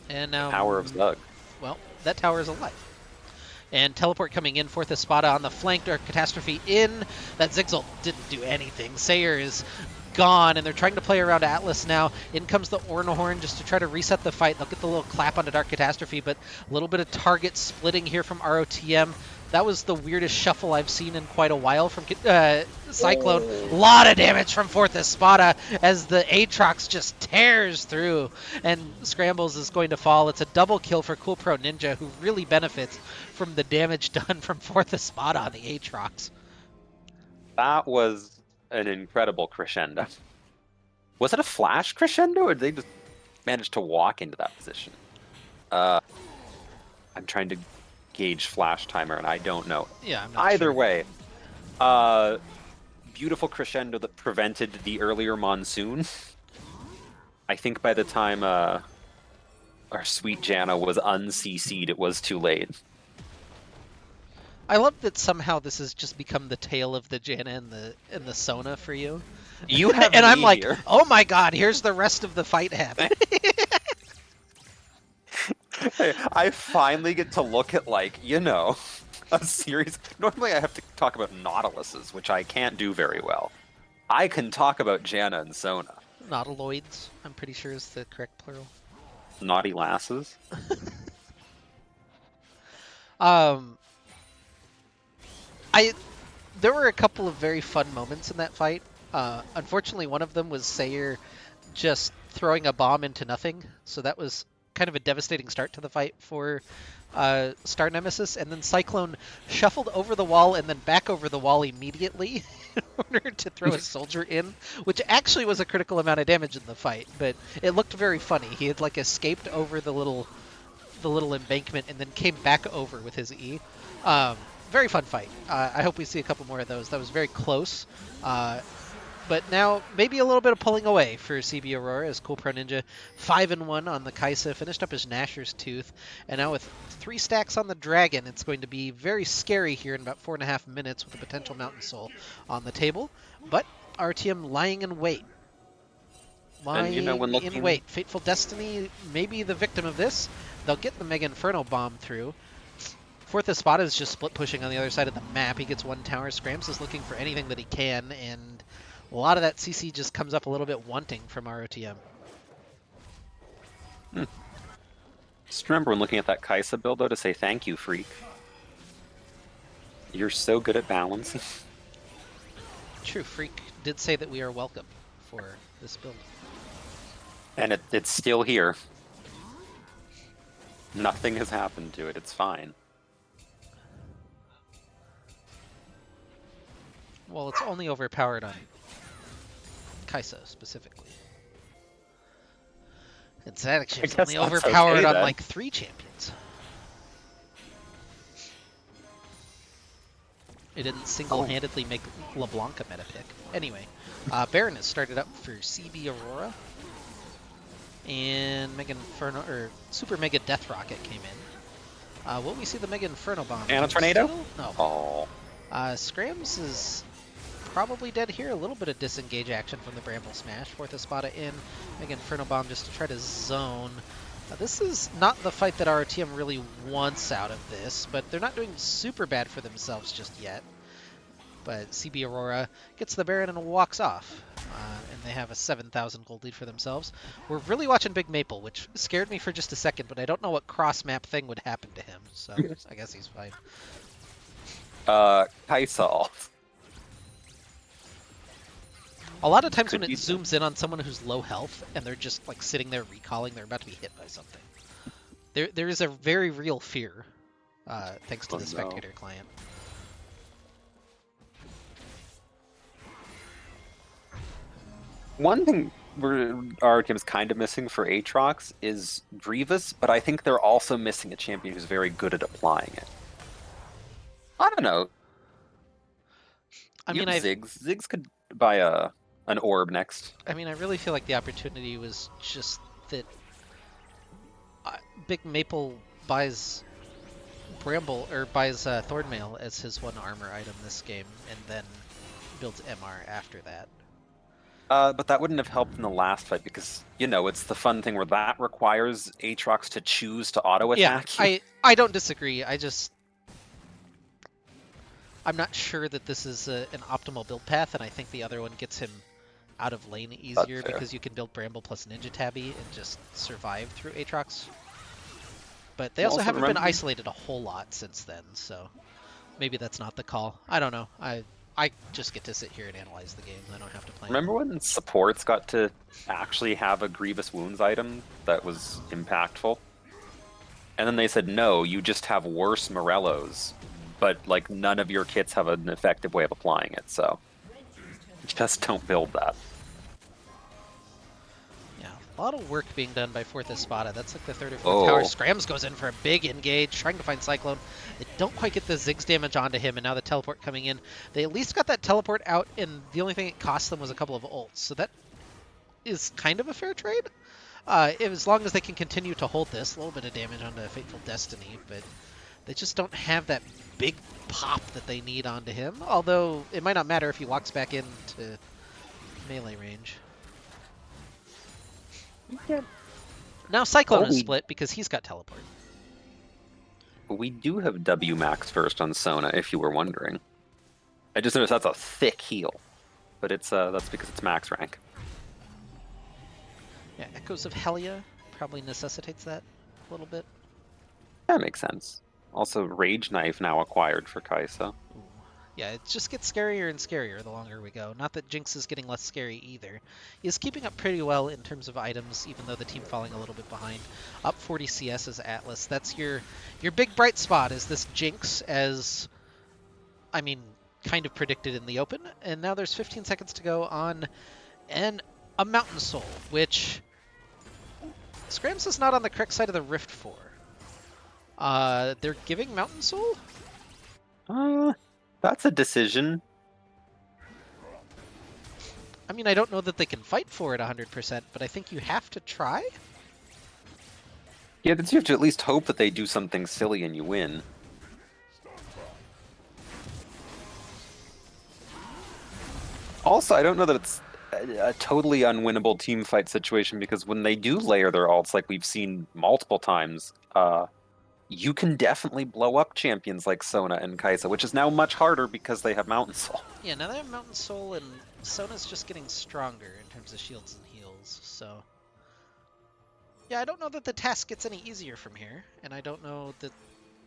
And now. Power of Zug. Well, that tower is alive. And teleport coming in, Fourth Espada on the flank, Dark Catastrophe in. That Ziggs ult didn't do anything. Sayer is gone, and they're trying to play around Atlas now. In comes the Ornhorn just to try to reset the fight. They'll get the little clap onto Dark Catastrophe, but a little bit of target splitting here from ROTM. That was the weirdest shuffle I've seen in quite a while from Cyclone. A lot of damage from Fourth Espada as the Aatrox just tears through, and Scrambles is going to fall. It's a double kill for Cool Pro Ninja, who really benefits from the damage done from Fourth Espada on the Aatrox. That was an incredible crescendo. Was it a flash crescendo, or did they just manage to walk into that position? I'm trying to gauge flash timer, and I don't know. Yeah, I'm not Either sure. way, beautiful crescendo that prevented the earlier monsoon. I think by the time our sweet Janna was un-CC'd, it was too late. I love that somehow this has just become the tale of the Janna and the Sona for you. You have and I'm me like, here. oh my god, here's the rest of the fight happening. Hey, I finally get to look at, like, a series. Normally I have to talk about Nautiluses, which I can't do very well. I can talk about Janna and Sona. Nautiloids, I'm pretty sure is the correct plural. Naughty lasses. Um, there were a couple of very fun moments in that fight. Unfortunately, one of them was Sayer just throwing a bomb into nothing, so that was kind of a devastating start to the fight for Star Nemesis, and then Cyclone shuffled over the wall and then back over the wall immediately in order to throw a soldier in, which actually was a critical amount of damage in the fight, but it looked very funny. He had like escaped over the little embankment and then came back over with his E. Very fun fight. I hope we see a couple more of those. That was very close. But now maybe a little bit of pulling away for CB Aurora as Cool Pro Ninja 5-1 on the Kaisa, finished up his Gnasher's Tooth, and now with 3 stacks on the Dragon, it's going to be very scary here in about 4.5 minutes with a potential Mountain Soul on the table. But RTM lying in wait. Lying in wait. Fateful Destiny may be the victim of this. They'll get the Mega Inferno bomb through. Fourth Espada is just split pushing on the other side of the map. He gets 1 tower. Scrams is looking for anything that he can, and a lot of that CC just comes up a little bit wanting from ROTM. Just remember when looking at that Kaisa build, though, to say thank you, Freak. You're so good at balance. True, Freak did say that we are welcome for this build. And it's still here. Nothing has happened to it. It's fine. Well, it's only overpowered on Kaisa specifically. It's actually only overpowered on like 3 champions. It didn't single-handedly make LeBlanc a meta pick. Anyway, Baron has started up for CB Aurora. And Mega Inferno, or Super Mega Death Rocket came in. Will we see the Mega Inferno bomb? And a tornado? No. Oh. Scrams is probably dead here. A little bit of disengage action from the Bramble Smash. Fourth Espada in. Mega Inferno bomb just to try to zone. This is not the fight that RTM really wants out of this, but they're not doing super bad for themselves just yet. But CB Aurora gets the Baron and walks off. And they have a 7,000 gold lead for themselves. We're really watching Big Maple, which scared me for just a second, but I don't know what cross-map thing would happen to him, so I guess he's fine. Kaisa. A lot of times when it zooms in on someone who's low health, and they're just like sitting there recalling, they're about to be hit by something. There is a very real fear, thanks to the spectator client. One thing our team is kind of missing for Aatrox is Grievous, but I think they're also missing a champion who's very good at applying it. I don't know. I mean, Ziggs could buy an orb next. I mean, I really feel like the opportunity was just that Big Maple buys Bramble, or buys Thornmail as his 1 armor item this game, and then builds MR after that. But that wouldn't have helped in the last fight because, it's the fun thing where that requires Aatrox to choose to auto-attack. Yeah, I don't disagree. I'm not sure that this is an optimal build path, and I think the other one gets him out of lane easier because you can build Bramble plus Ninja Tabby and just survive through Aatrox. But they also haven't been isolated a whole lot since then, so maybe that's not the call. I don't know. I just get to sit here and analyze the game. I don't have to play. Remember when supports got to actually have a Grievous Wounds item that was impactful? And then they said, no, you just have worse Morellos, but like none of your kits have an effective way of applying it, so just don't build that. A lot of work being done by 4th Espada. That's like the 3rd or 4th tower. Scrams goes in for a big engage, trying to find Cyclone. They don't quite get the Ziggs damage onto him, and now the teleport coming in. They at least got that teleport out, and the only thing it cost them was a couple of ults. So that is kind of a fair trade. As long as they can continue to hold this. A little bit of damage onto Fateful Destiny, but they just don't have that big pop that they need onto him. Although, it might not matter if he walks back into melee range. Yeah. Now Cyclone is split because he's got teleport. We do have W max first on Sona, if you were wondering. I just noticed that's a thick heal, but it's that's because it's max rank. Yeah, Echoes of Helia probably necessitates that a little bit. That makes sense. Also, Rage Knife now acquired for Kaisa. Ooh. Yeah, it just gets scarier and scarier the longer we go. Not that Jinx is getting less scary either. He's keeping up pretty well in terms of items, even though the team falling a little bit behind. Up 40 CS as Atlas. That's your big bright spot, is this Jinx, as, I mean, kind of predicted in the open. And now there's 15 seconds to go on a Mountain Soul, which Scrams is not on the correct side of the Rift for. They're giving Mountain Soul? That's a decision. I mean, I don't know that they can fight for it 100%, but I think you have to try? Yeah, you have to at least hope that they do something silly and you win. Also, I don't know that it's a totally unwinnable team fight situation, because when they do layer their ults, like we've seen multiple times, you can definitely blow up champions like Sona and Kaisa, which is now much harder because they have Mountain Soul. Yeah, now they have Mountain Soul, and Sona's just getting stronger in terms of shields and heals, so... Yeah, I don't know that the task gets any easier from here, and I don't know that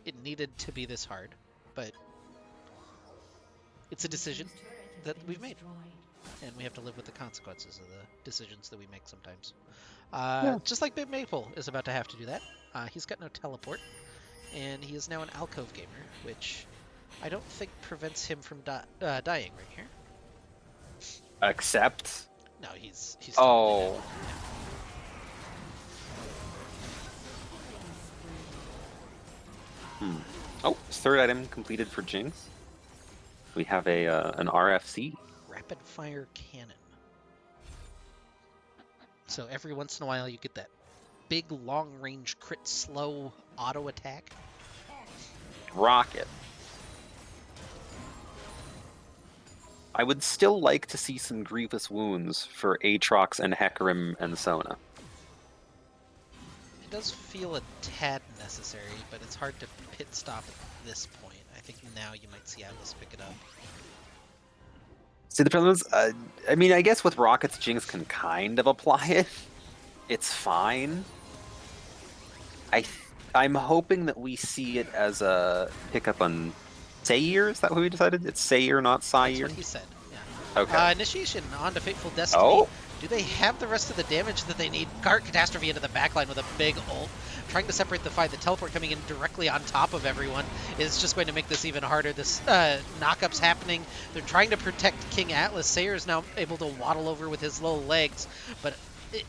it needed to be this hard, but it's a decision that we've made, and we have to live with the consequences of the decisions that we make sometimes. Just like Big Maple is about to have to do that. He's got no teleport, and he is now an alcove gamer, which I don't think prevents him from dying right here. Except? No, he's still Oh. Oh, third item completed for Jinx. We have an RFC. Rapid fire cannon. So every once in a while you get that big long range crit slow auto attack. Rocket. I would still like to see some grievous wounds for Aatrox and Hecarim and Sona. It does feel a tad necessary, but it's hard to pit stop at this point. I think now you might see Atlas pick it up. See, the problem is, I mean, I guess with Rockets, Jinx can kind of apply it. It's fine. I'm hoping that we see it as a pickup on Sayer. Is that what we decided? It's Sayer, not Sayer? That's what he said, yeah. Okay. Initiation onto Fateful Destiny. Oh! Do they have the rest of the damage that they need? Cart Catastrophe into the backline with a big ult. Trying to separate the fight. The teleport coming in directly on top of everyone is just going to make this even harder. This knockup's happening. They're trying to protect King Atlas. Sayer is now able to waddle over with his little legs, but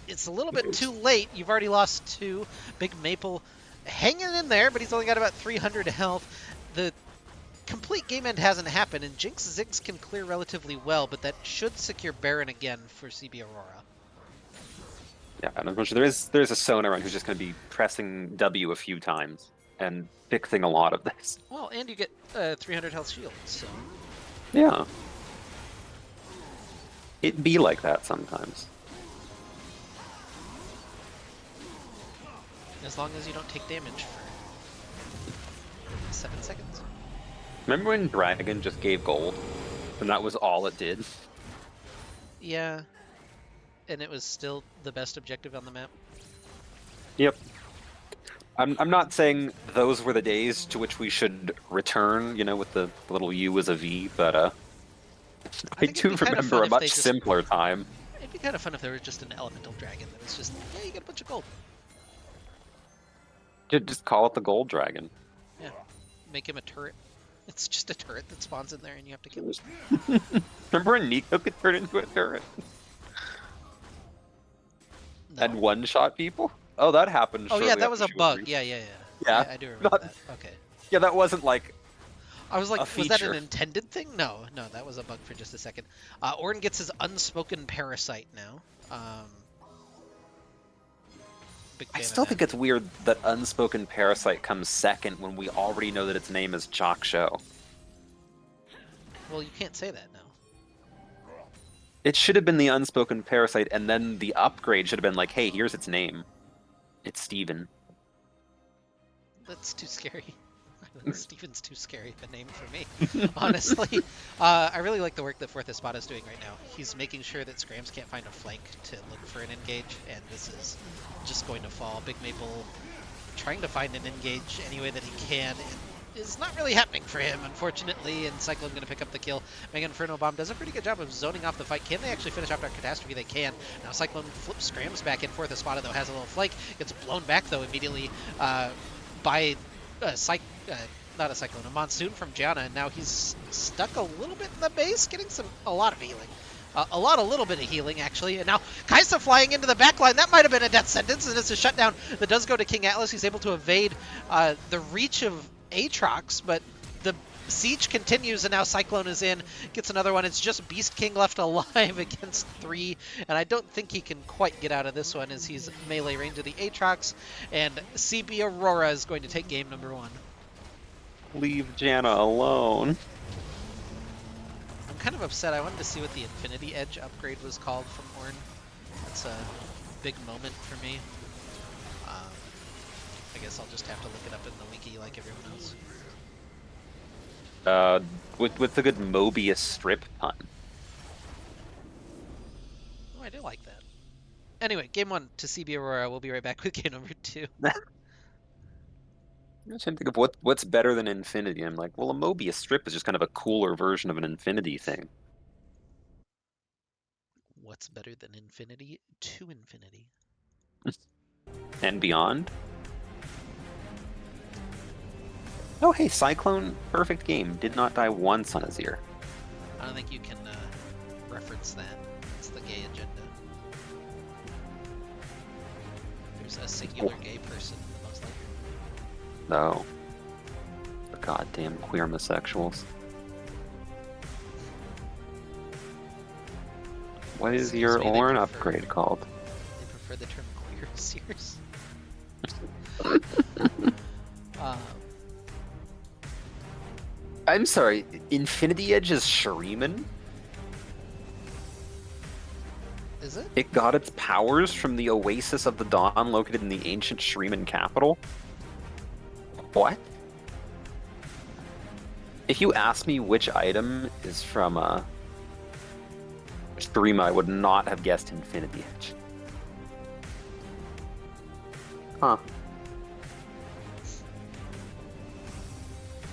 it's a little bit too late. You've already lost two. Big Maple hanging in there, but he's only got about 300 health. The complete game end hasn't happened, and Jinx Ziggs can clear relatively well, but that should secure Baron again for CB Aurora. Yeah, and there's a Sona run who's just going to be pressing W a few times and fixing a lot of this. Well, and you get 300 health shield, so... Yeah. It be like that sometimes. As long as you don't take damage for 7 seconds. Remember when Dragon just gave gold? And that was all it did? Yeah. And it was still the best objective on the map. Yep. I'm not saying those were the days to which we should return, you know, with the little U as a V, but I do remember a much simpler time. It'd be kind of fun if there was just an elemental dragon that was just, yeah, you get a bunch of gold. Just call it the Gold Dragon. Yeah. Make him a turret. It's just a turret that spawns in there and you have to kill it. Remember when Nico could turn into a turret? No. and one-shot people? Oh, that happened Oh shortly yeah, that after was a she bug. released. Yeah, yeah, yeah. Yeah, I do remember not, that. Okay. yeah, that wasn't like I was like, a was that an feature. intended thing? No, no, that was a bug for just a second. Orn gets his unspoken parasite now. Big I fan of still that. think it's weird that Unspoken Parasite comes second when we already know that its name is Chalk Show. Well, you can't say that now. It should have been the Unspoken Parasite, and then the upgrade should have been like, hey, here's its name. It's Steven. That's too scary. Steven's too scary of a name for me, honestly. I really like the work that Fourth Espada is doing right now. He's making sure that Scrams can't find a flank to look for an engage, and this is just going to fall. Big Maple trying to find an engage any way that he can. It is not really happening for him, unfortunately, and Cyclone going to pick up the kill. Mega Inferno Bomb does a pretty good job of zoning off the fight. Can they actually finish off Dark Catastrophe? They can. Now Cyclone flips Scrams back in. Fourth Espada, though, has a little flank. Gets blown back, though, immediately by not a Cyclone, a Monsoon from Gianna, and now he's stuck a little bit in the base, getting a lot of healing. A little bit of healing, actually. And now Kaisa flying into the backline. That might have been a death sentence, and it's a shutdown that does go to King Atlas. He's able to evade the reach of Aatrox, but the siege continues, and now Cyclone is in, gets another one. It's just Beast King left alive against 3, and I don't think he can quite get out of this one as he's melee range of the Aatrox, and CB Aurora is going to take game number 1. Leave Janna alone. I'm kind of upset. I wanted to see what the Infinity Edge upgrade was called from Ornn. That's a big moment for me. I guess I'll just have to look it up in the wiki like everyone else. With the good Mobius strip pun. Oh, I do like that. Anyway, game 1 to CB Aurora. We'll be right back with game number 2. I'm trying to think of what's better than Infinity. I'm like, well, a Mobius strip is just kind of a cooler version of an Infinity thing. What's better than Infinity to Infinity? And beyond. Oh, hey, Cyclone, perfect game. Did not die once on his ear. I don't think you can reference that. It's the gay agenda. There's a singular gay person, most likely. No. The goddamn queer homosexuals. What is Excuse your me, they Ornn prefer- upgrade called? They prefer the term queer seers. I'm sorry, Infinity Edge is Shuriman? Is it? It got its powers from the Oasis of the Dawn located in the ancient Shuriman capital? What? If you ask me which item is from Shurima, I would not have guessed Infinity Edge. Huh.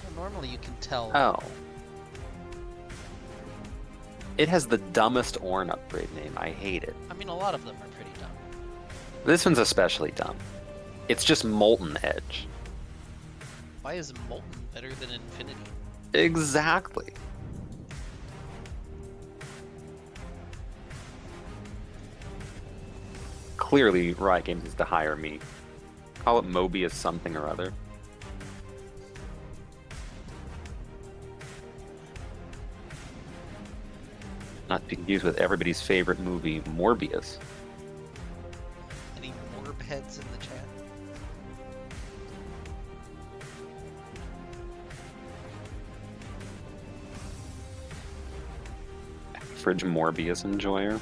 Well, normally you can tell. Oh. It has the dumbest Ornn upgrade name. I hate it. I mean, a lot of them are pretty dumb. This one's especially dumb. It's just Molten Edge. Why is Molten better than Infinity? Exactly. Clearly, Riot Games needs to hire me. Call it Mobius something or other. Not to be confused with everybody's favorite movie, Morbius. Any Morb heads in the chat? Average Morbius enjoyer.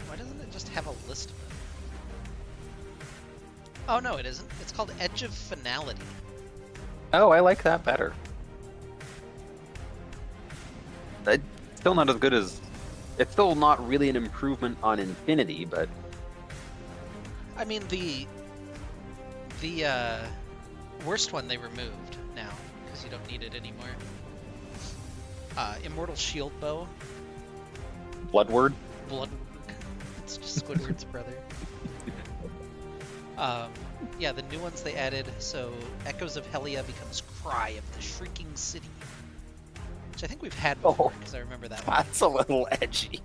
Why doesn't it just have a list of them? Oh no, it isn't. It's called Edge of Finality. Oh, I like that better. It's still not as good as... It's still not really an improvement on Infinity, but... I mean, the worst one they removed now, because you don't need it anymore. Immortal Shield Bow. Bloodward? Bloodward. It's just Squidward's brother. Yeah, the new ones they added, so Echoes of Helia becomes Cry of the Shrieking City. Which I think we've had before, because I remember that one. That's a little edgy.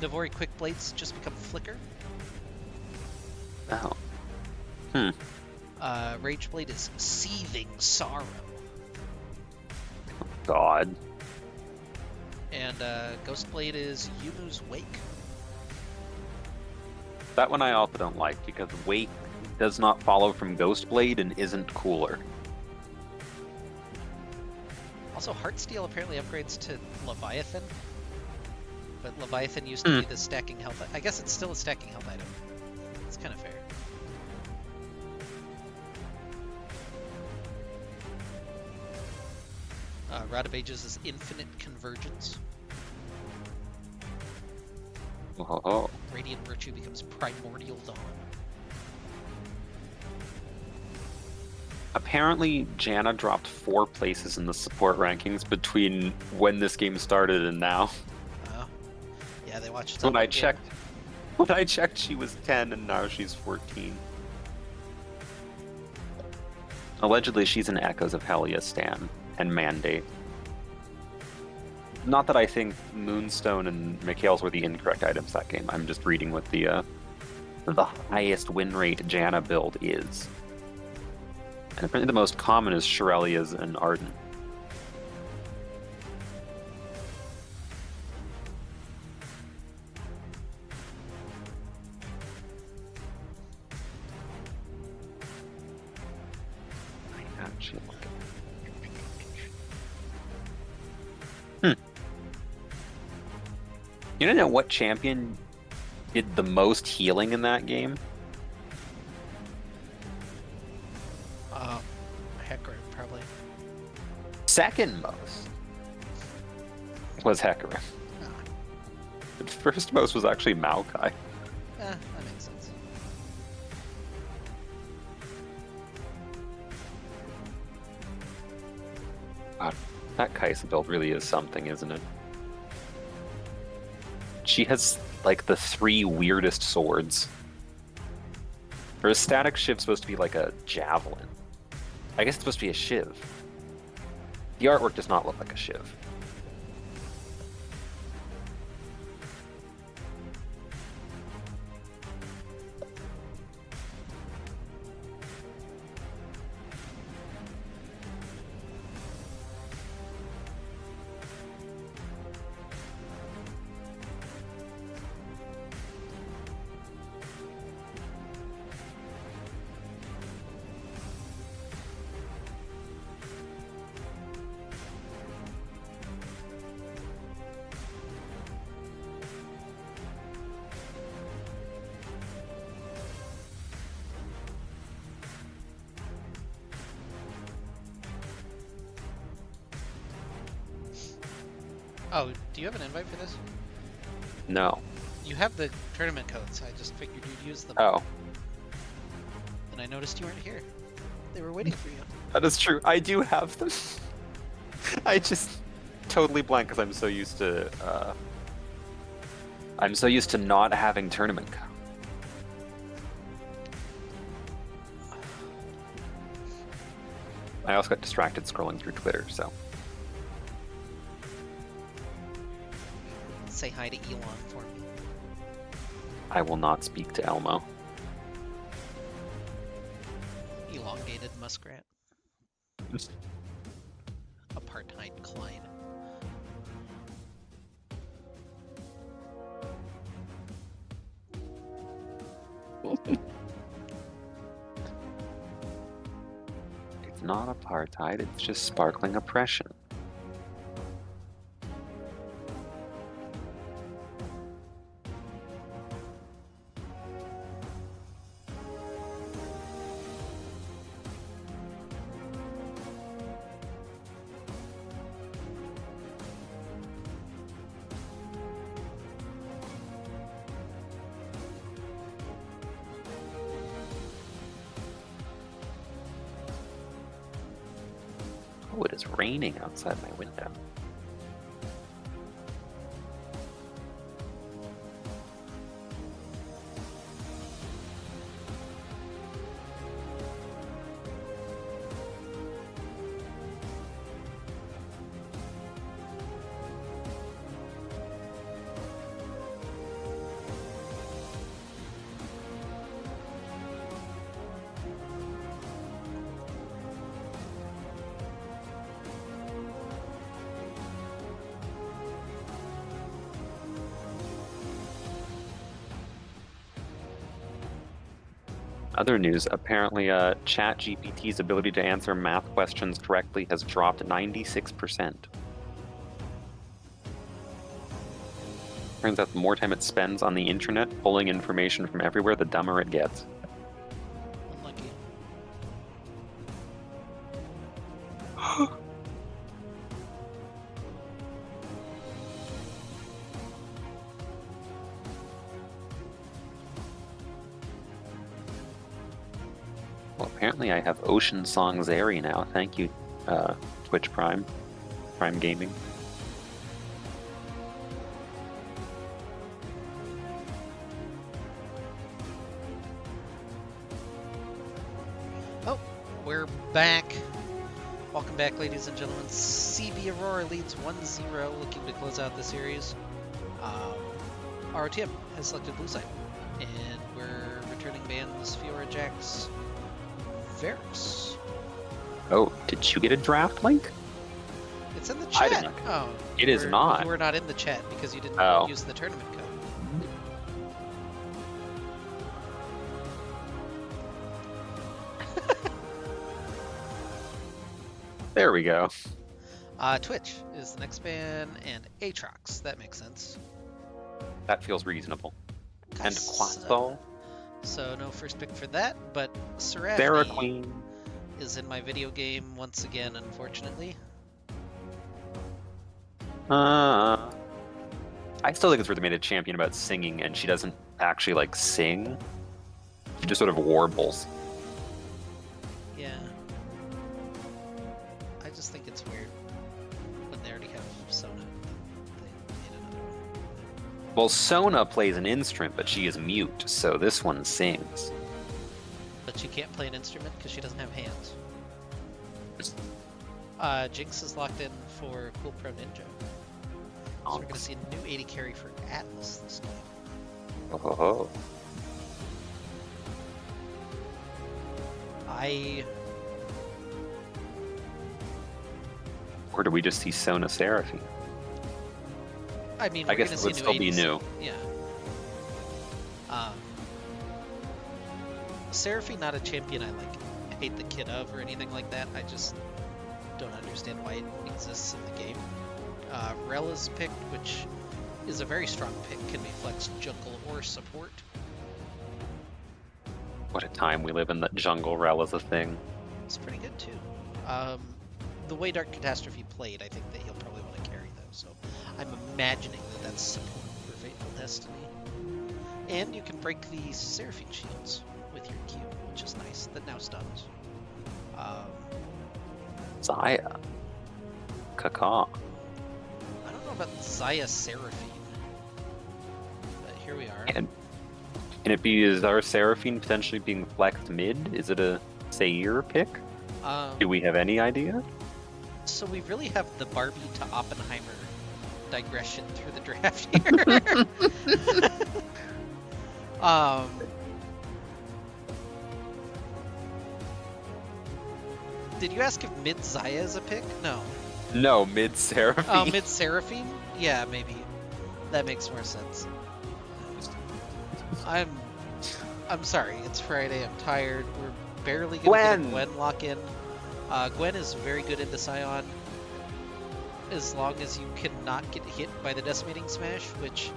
Navori Quickblades just become Flicker. Oh. Rageblade is Seething Sorrow. God. And Ghostblade is Yumu's Wake. That one I also don't like, because Wake does not follow from Ghostblade and isn't cooler. Also, Heartsteel apparently upgrades to Leviathan. But Leviathan used to be the stacking health. I guess it's still a stacking health item. It's kind of fair. Rod of Ages is Infinite Convergence. Oh. Radiant Virtue becomes Primordial Dawn. Apparently, Janna dropped 4 places in the support rankings between when this game started and now. Oh. Yeah, they watched. When I checked, she was 10 and now she's 14. Allegedly, she's an Echoes of Helia stan and Mandate. Not that I think Moonstone and Mikhail's were the incorrect items that game. I'm just reading what the highest win rate Janna build is. And apparently the most common is Shirelia's and Arden. You don't know what champion did the most healing in that game? Hecarim, probably. Second most was Hecarim. Oh. But first most was actually Maokai. That makes sense. God, that Kaisa build really is something, isn't it? She has, like, the 3 weirdest swords. Her static shiv's supposed to be like a javelin. I guess it's supposed to be a shiv. The artwork does not look like a shiv. Oh, do you have an invite for this? No. You have the tournament codes. I just figured you'd use them. Oh. And I noticed you weren't here. They were waiting for you. That is true. I do have them. I just totally blank because I'm so used to not having tournament code. I also got distracted scrolling through Twitter, so. Say hi to Elon for me. I will not speak to Elmo. Elongated muskrat. Apartheid Klein. It's not apartheid, it's just sparkling oppression. Oh, it is raining outside my window. Other news, apparently ChatGPT's ability to answer math questions correctly has dropped 96%. Turns out the more time it spends on the internet pulling information from everywhere, the dumber it gets. Unlucky. Well, apparently I have Ocean Song Zeri now. Thank you, Twitch Prime Gaming. Oh, we're back. Welcome back, ladies and gentlemen. CB Aurora leads 1-0, looking to close out the series. ROTM has selected blue side, and we're returning bans Fiora, Jax, Varus. Oh, did you get a draft link? It's in the I chat. did not. Oh, It is not. You were not in the chat because you didn't Oh. use the tournament code. There we go. Twitch is the next ban, and Aatrox. That makes sense. That feels reasonable. And Nice. Quaxo. So no first pick for that, but Sarah Seraphi Queen. is in my video game once again, unfortunately. I still think it's worth made a champion about singing, and she doesn't actually like sing. She just sort of warbles. Yeah. I just think it's weird when they already have Sona. They need another one. Well, Sona plays an instrument, but she is mute, so this one sings. But she can't play an instrument because she doesn't have hands. Jinx is locked in for Cool Pro Ninja. So we're going to see a new 80 carry for Atlas this game. Oh. Or do we just see Sona Seraphine? I mean, I we're guess going it to would see still new be 80s. new. Yeah. Seraphine, not a champion I hate the kid of or anything like that. I just don't understand why it exists in the game. Rella's picked, which is a very strong pick, can be flexed jungle or support. What a time we live in that jungle rel is a thing. It's pretty good too. The way Dark Catastrophe played, I think that he'll probably want to carry though, so I'm imagining that that's support for Fateful Destiny. And you can break the Seraphine shields with your Q, which is nice. That now stuns. Zaya. Kaka. I don't know about Zaya Seraphine, but here we are. Can it be, is our Seraphine potentially being flexed mid? Is it a Seir pick? Do we have any idea? So we really have the Barbie to Oppenheimer digression through the draft here. Did you ask if Mid Zaya is a pick? No. No, mid Seraphine. Oh, Mid Seraphine? Yeah, maybe. That makes more sense. I'm sorry. It's Friday. I'm tired. We're barely gonna get a Gwen lock in. Gwen is very good into Scion, as long as you cannot get hit by the Decimating Smash, which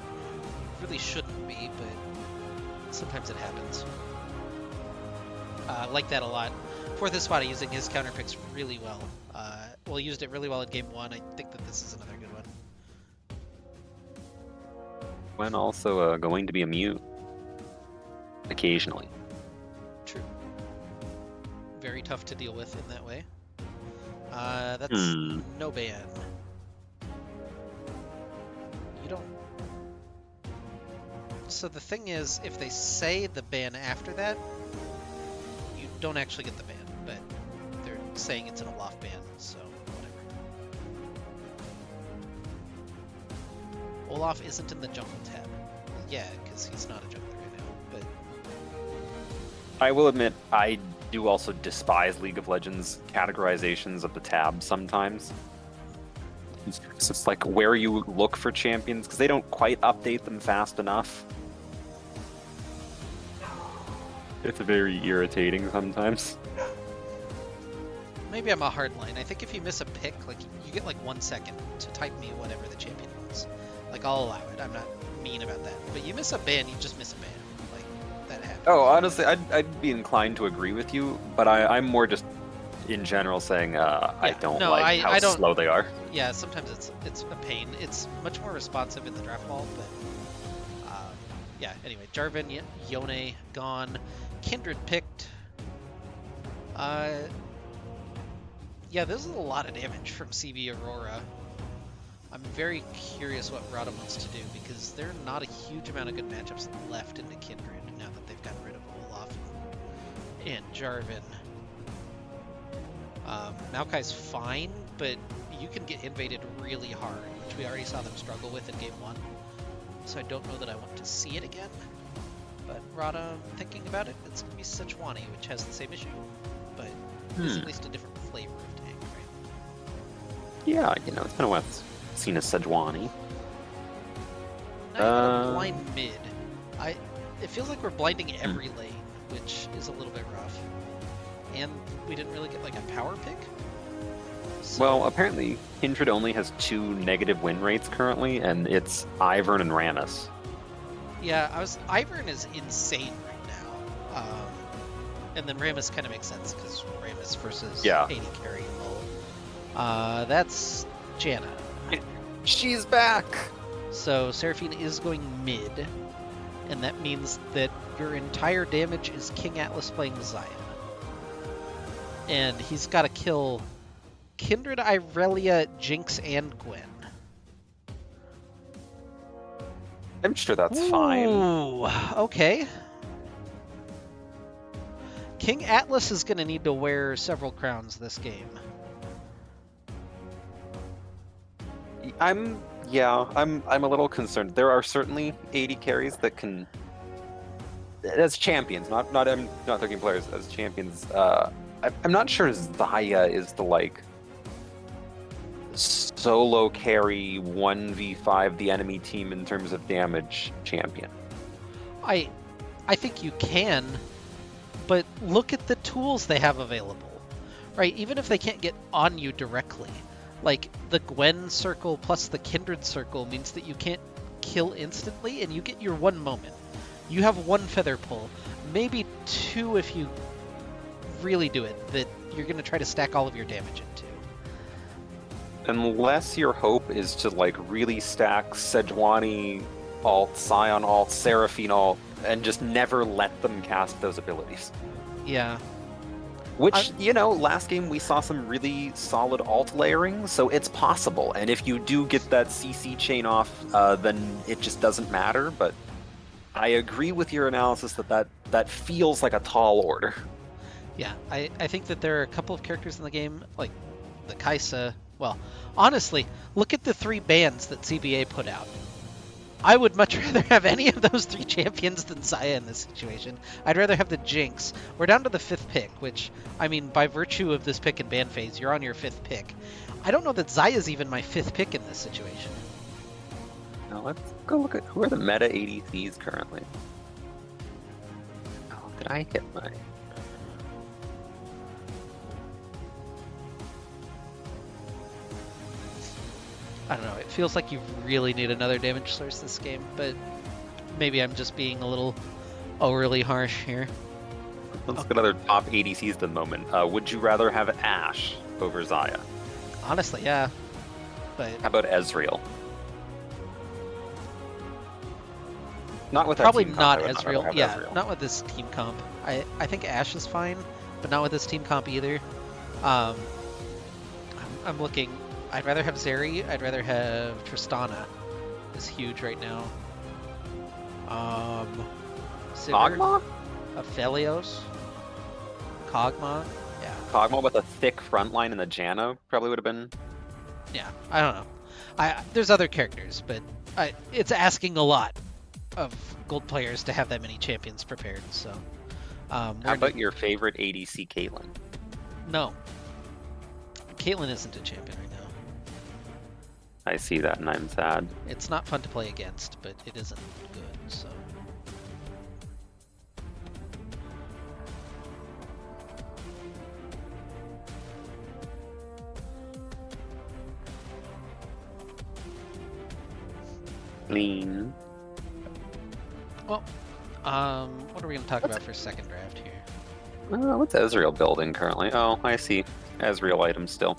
really shouldn't be, but sometimes it happens. Like that a lot. Fourth Spot using his counter picks really well. Well, used it really well in game 1. I think that this is another good one. Gwen also going to be a mute. Occasionally. True. Very tough to deal with in that way. That's no ban. You don't... So the thing is, if they say the ban after that, you don't actually get the ban, but they're saying it's an Olaf ban, so whatever. Olaf isn't in the jungle tab. Yeah, because he's not a jungler right now, but... I will admit, I do also despise League of Legends categorizations of the tab sometimes. It's just like where you look for champions, because they don't quite update them fast enough. It's very irritating sometimes. Maybe I'm a hardline. I think if you miss a pick, like you get like 1 second to type me whatever the champion wants. Like I'll allow it. I'm not mean about that. But you miss a ban, you just miss a ban. Like that happens. Oh, honestly, I'd be inclined to agree with you, but I'm more just in general saying I don't like how slow they are. Yeah, sometimes it's a pain. It's much more responsive in the draft ball, but yeah. Anyway, Jarvan, Yone gone, Kindred picked. Yeah, this is a lot of damage from CB Aurora. I'm very curious what Rada wants to do, because there are not a huge amount of good matchups left into Kindred now that they've gotten rid of Olaf and Jarvan. Maokai's fine, but you can get invaded really hard, which we already saw them struggle with in Game 1. So I don't know that I want to see it again. But Rada, thinking about it, it's going to be Sejuani, which has the same issue, but it's at least a different flavor of tank, right? Yeah, you know, it's been a while since I've seen a Sejuani. Now you got a blind mid. It feels like we're blinding every lane, which is a little bit rough. And we didn't really get like a power pick. So... Well, apparently Kindred only has 2 negative win rates currently, and it's Ivern and Rammus. Yeah, Ivern is insane right now. And then Rammus kind of makes sense because Rammus versus 80 carry low. That's Janna. She's back! So Seraphine is going mid, and that means that your entire damage is King Atlas playing Xayah. And he's got to kill Kindred, Irelia, Jinx, and Gwen. I'm sure that's fine. Ooh, okay. King Atlas is going to need to wear several crowns this game. I'm a little concerned. There are certainly 80 carries that can, as champions, not thinking players, as champions. I'm not sure Xayah is the like solo carry 1v5 the enemy team in terms of damage champion. I think you can, but look at the tools they have available, right? Even if they can't get on you directly, like the Gwen circle plus the Kindred circle means that you can't kill instantly, and you get your 1 moment. You have 1 feather pull, maybe 2 if you really do it, that you're going to try to stack all of your damage into. Unless your hope is to like really stack Sejuani alt, Sion alt, Seraphine alt, and just never let them cast those abilities. Yeah. Which, you know, last game we saw some really solid alt layering, so it's possible. And if you do get that CC chain off, then it just doesn't matter. But I agree with your analysis that feels like a tall order. Yeah, I think that there are a couple of characters in the game, like the Kaisa. Well, honestly, look at the 3 bans that CBA put out. I would much rather have any of those 3 champions than Xayah in this situation. I'd rather have the Jinx. We're down to the 5th pick, which, I mean, by virtue of this pick and ban phase, you're on your 5th pick. I don't know that Xayah's even my 5th pick in this situation. Now let's go look at who are the meta ADCs currently. Oh, did I hit my... I don't know, it feels like you really need another damage source this game, but maybe I'm just being a little overly harsh here. Let's look at other top ADCs at the moment. Would you rather have Ashe over Xayah? Honestly, yeah. But how about Ezreal? Not with probably that team not comp, Ezreal. Yeah, Ezreal. Not with this team comp. I think Ashe is fine, but not with this team comp either. I'm looking. I'd rather have Zeri. I'd rather have Tristana. Is huge right now. Kog'Maw? Aphelios. Kog'Maw. Yeah. Kog'Maw with a thick front line in the Janna probably would have been. Yeah, I don't know. There's other characters, but it's asking a lot of gold players to have that many champions prepared. So. How about your favorite ADC, Caitlyn? No. Caitlyn isn't a champion right now. I see that and I'm sad. It's not fun to play against, but it isn't good, so. Lean. Well, what are we going to talk about for second draft here? What's Ezreal building currently? Oh, I see. Ezreal items still.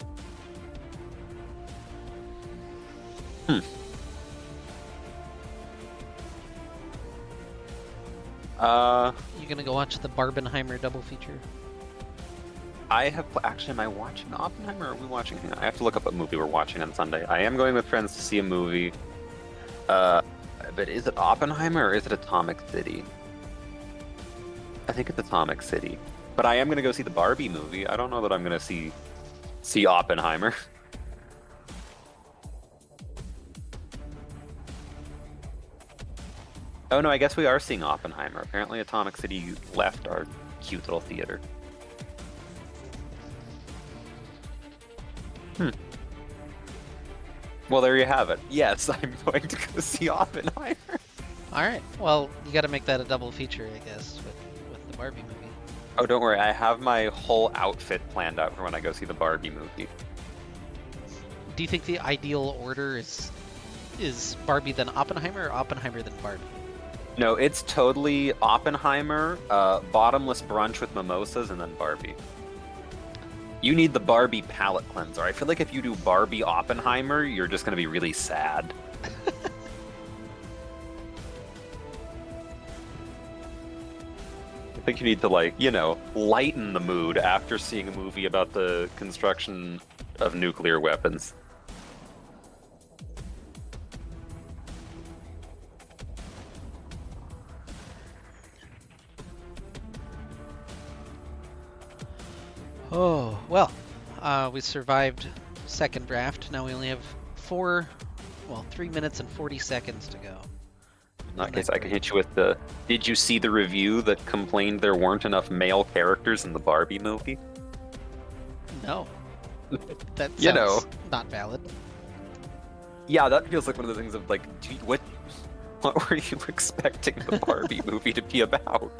Hmm. You going to go watch the Barbenheimer double feature? I have actually. Am I watching Oppenheimer? Or are we watching? Hang on, I have to look up what movie we're watching on Sunday. I am going with friends to see a movie. But is it Oppenheimer or is it Atomic City? I think it's Atomic City. But I am going to go see the Barbie movie. I don't know that I'm going to see Oppenheimer. Oh no, I guess we are seeing Oppenheimer. Apparently Atomic City left our cute little theater. Well, there you have it. Yes, I'm going to go see Oppenheimer. All right. Well, you got to make that a double feature, I guess, with the Barbie movie. Oh, don't worry. I have my whole outfit planned out for when I go see the Barbie movie. Do you think the ideal order is Barbie then Oppenheimer or Oppenheimer then Barbie? No, it's totally Oppenheimer, bottomless brunch with mimosas, and then Barbie. You need the Barbie palate cleanser. I feel like if you do Barbie Oppenheimer, you're just going to be really sad. I think you need to, like, you know, lighten the mood after seeing a movie about the construction of nuclear weapons. Oh, well, we survived second draft. Now we only have 3 minutes and 40 seconds to go. In that case, I can hit you with the... Did you see the review that complained there weren't enough male characters in the Barbie movie? No. That sounds You know. not valid. Yeah, that feels like one of the things of, like, gee, what were you expecting the Barbie movie to be about?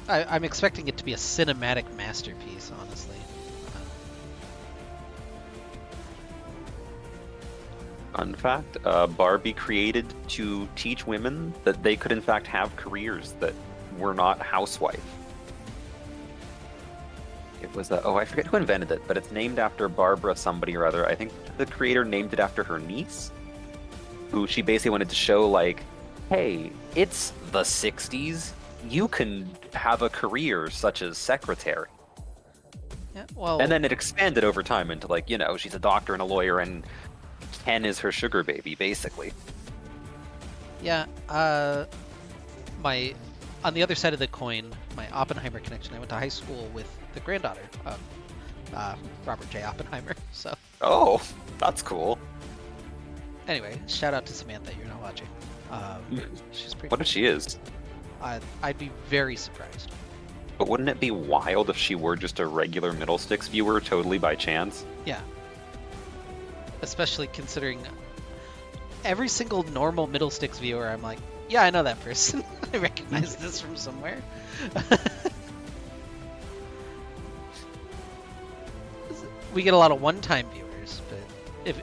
I'm expecting it to be a cinematic masterpiece, honestly. Fun fact, Barbie created to teach women that they could in fact have careers that were not housewife. It was, I forget who invented it, but it's named after Barbara somebody or other. I think the creator named it after her niece, who she basically wanted to show, like, hey, it's the 60s. You can have a career such as secretary. Yeah, well... And then it expanded over time into, like, you know, she's a doctor and a lawyer, and Ken is her sugar baby, basically. Yeah, on the other side of the coin, my Oppenheimer connection, I went to high school with the granddaughter of Robert J. Oppenheimer, so... Oh, that's cool. Anyway, shout out to Samantha, you're not watching. She's pretty What if she is? I'd be very surprised. But wouldn't it be wild if she were just a regular Middlesticks viewer, totally by chance? Yeah. Especially considering every single normal Middlesticks viewer, I'm like, yeah, I know that person. I recognize this from somewhere. We get a lot of one-time viewers, but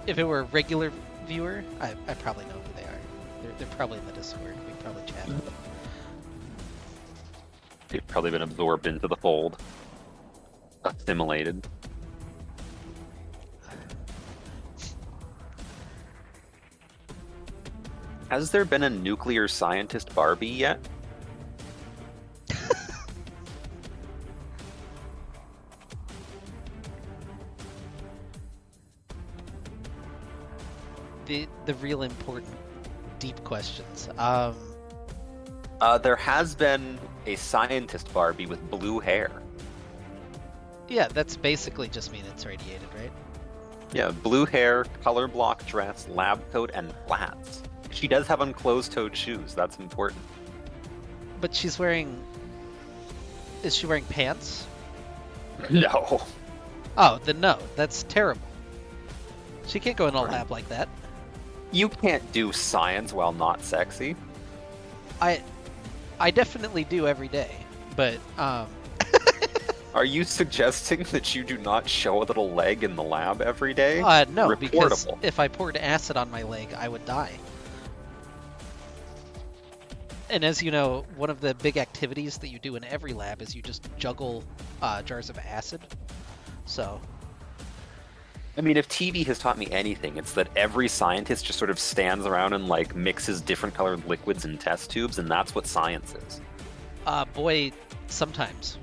if it were a regular viewer, I probably know who they are. They're probably in the Discord. We probably chat. They've probably been absorbed into the fold. Assimilated. Has there been a nuclear scientist Barbie yet? The real important deep questions. There has been a scientist Barbie with blue hair. Yeah, that's basically just mean it's radiated, right? Yeah, blue hair, color block dress, lab coat, and flats. She does have unclosed-toed shoes. That's important. But she's wearing... Is she wearing pants? No. Oh, then no. That's terrible. She can't go in a lab like that. You can't do science while not sexy. I definitely do every day, but Are you suggesting that you do not show a little leg in the lab every day? No, because Reportable. if I poured acid on my leg, I would die. And as you know, one of the big activities that you do in every lab is you just juggle jars of acid. So, I mean, if TV has taught me anything, it's that every scientist just sort of stands around and like mixes different colored liquids in test tubes, and that's what science is. boy, sometimes.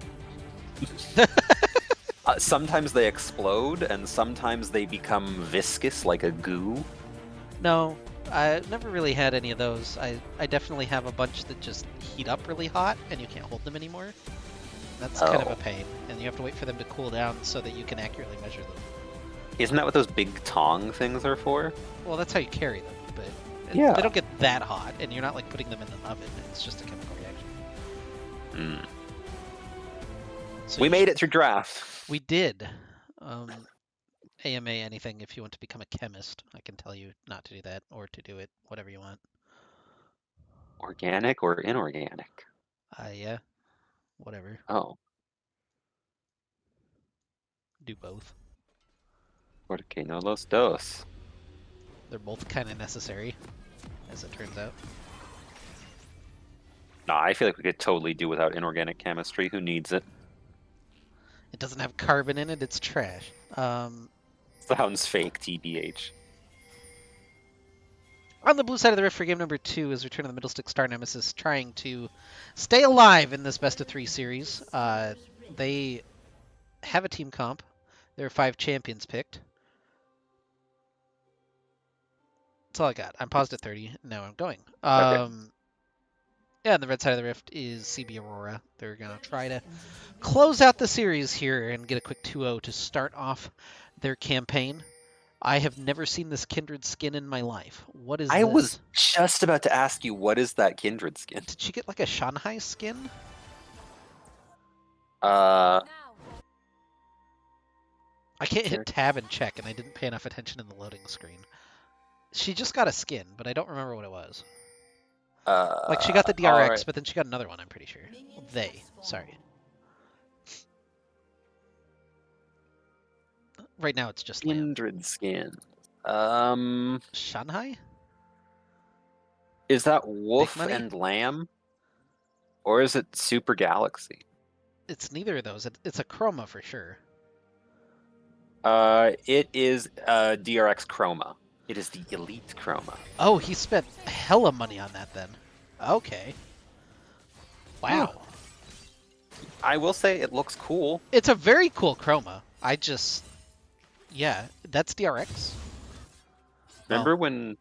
Sometimes they explode, and sometimes they become viscous like a goo. No, I never really had any of those. I definitely have a bunch that just heat up really hot and you can't hold them anymore. That's kind of a pain, and you have to wait for them to cool down so that you can accurately measure them. Isn't that what those big tong things are for? Well, that's how you carry them, but Yeah. they don't get that hot, and you're not like putting them in an oven. It's just a chemical reaction. Mm. So We you made it through draft. We did. AMA anything if you want to become a chemist. I can tell you not to do that or to do it, whatever you want. Organic or inorganic? Yeah, whatever. Oh, Do both. porque no los dos. They're both kind of necessary, as it turns out. Nah, I feel like we could totally do without inorganic chemistry. Who needs it? It doesn't have carbon in it, it's trash. Sounds fake, TBH. On the blue side of the rift for game number 2 is Return of the Middlesticks Star Nemesis trying to stay alive in this best of 3 series. They have a team comp. There are 5 champions picked. That's all I got. I'm paused at 30. Now I'm going. Okay. Yeah, and the red side of the rift is CB Aurora. They're going to try to close out the series here and get a quick 2-0 to start off their campaign. I have never seen this Kindred skin in my life. What is I this? was just about to ask you, what is that Kindred skin? Did she get like a Shanghai skin? Uh, I can't hit tab and check, and I didn't pay enough attention in the loading screen. She just got a skin, but I don't remember what it was. Like, she got the DRX, right. but then she got another one, I'm pretty sure. Sorry. Right now it's just Lamb. Kindred skin. Shanghai? Is that Wolf money? and Lamb? Or is it Super Galaxy? It's neither of those. It's a Chroma for sure. It is DRX Chroma. It is the Elite Chroma. Oh, he spent hella money on that then. Okay. Wow. Huh. I will say it looks cool. It's a very cool Chroma. Yeah, that's DRX. Remember when,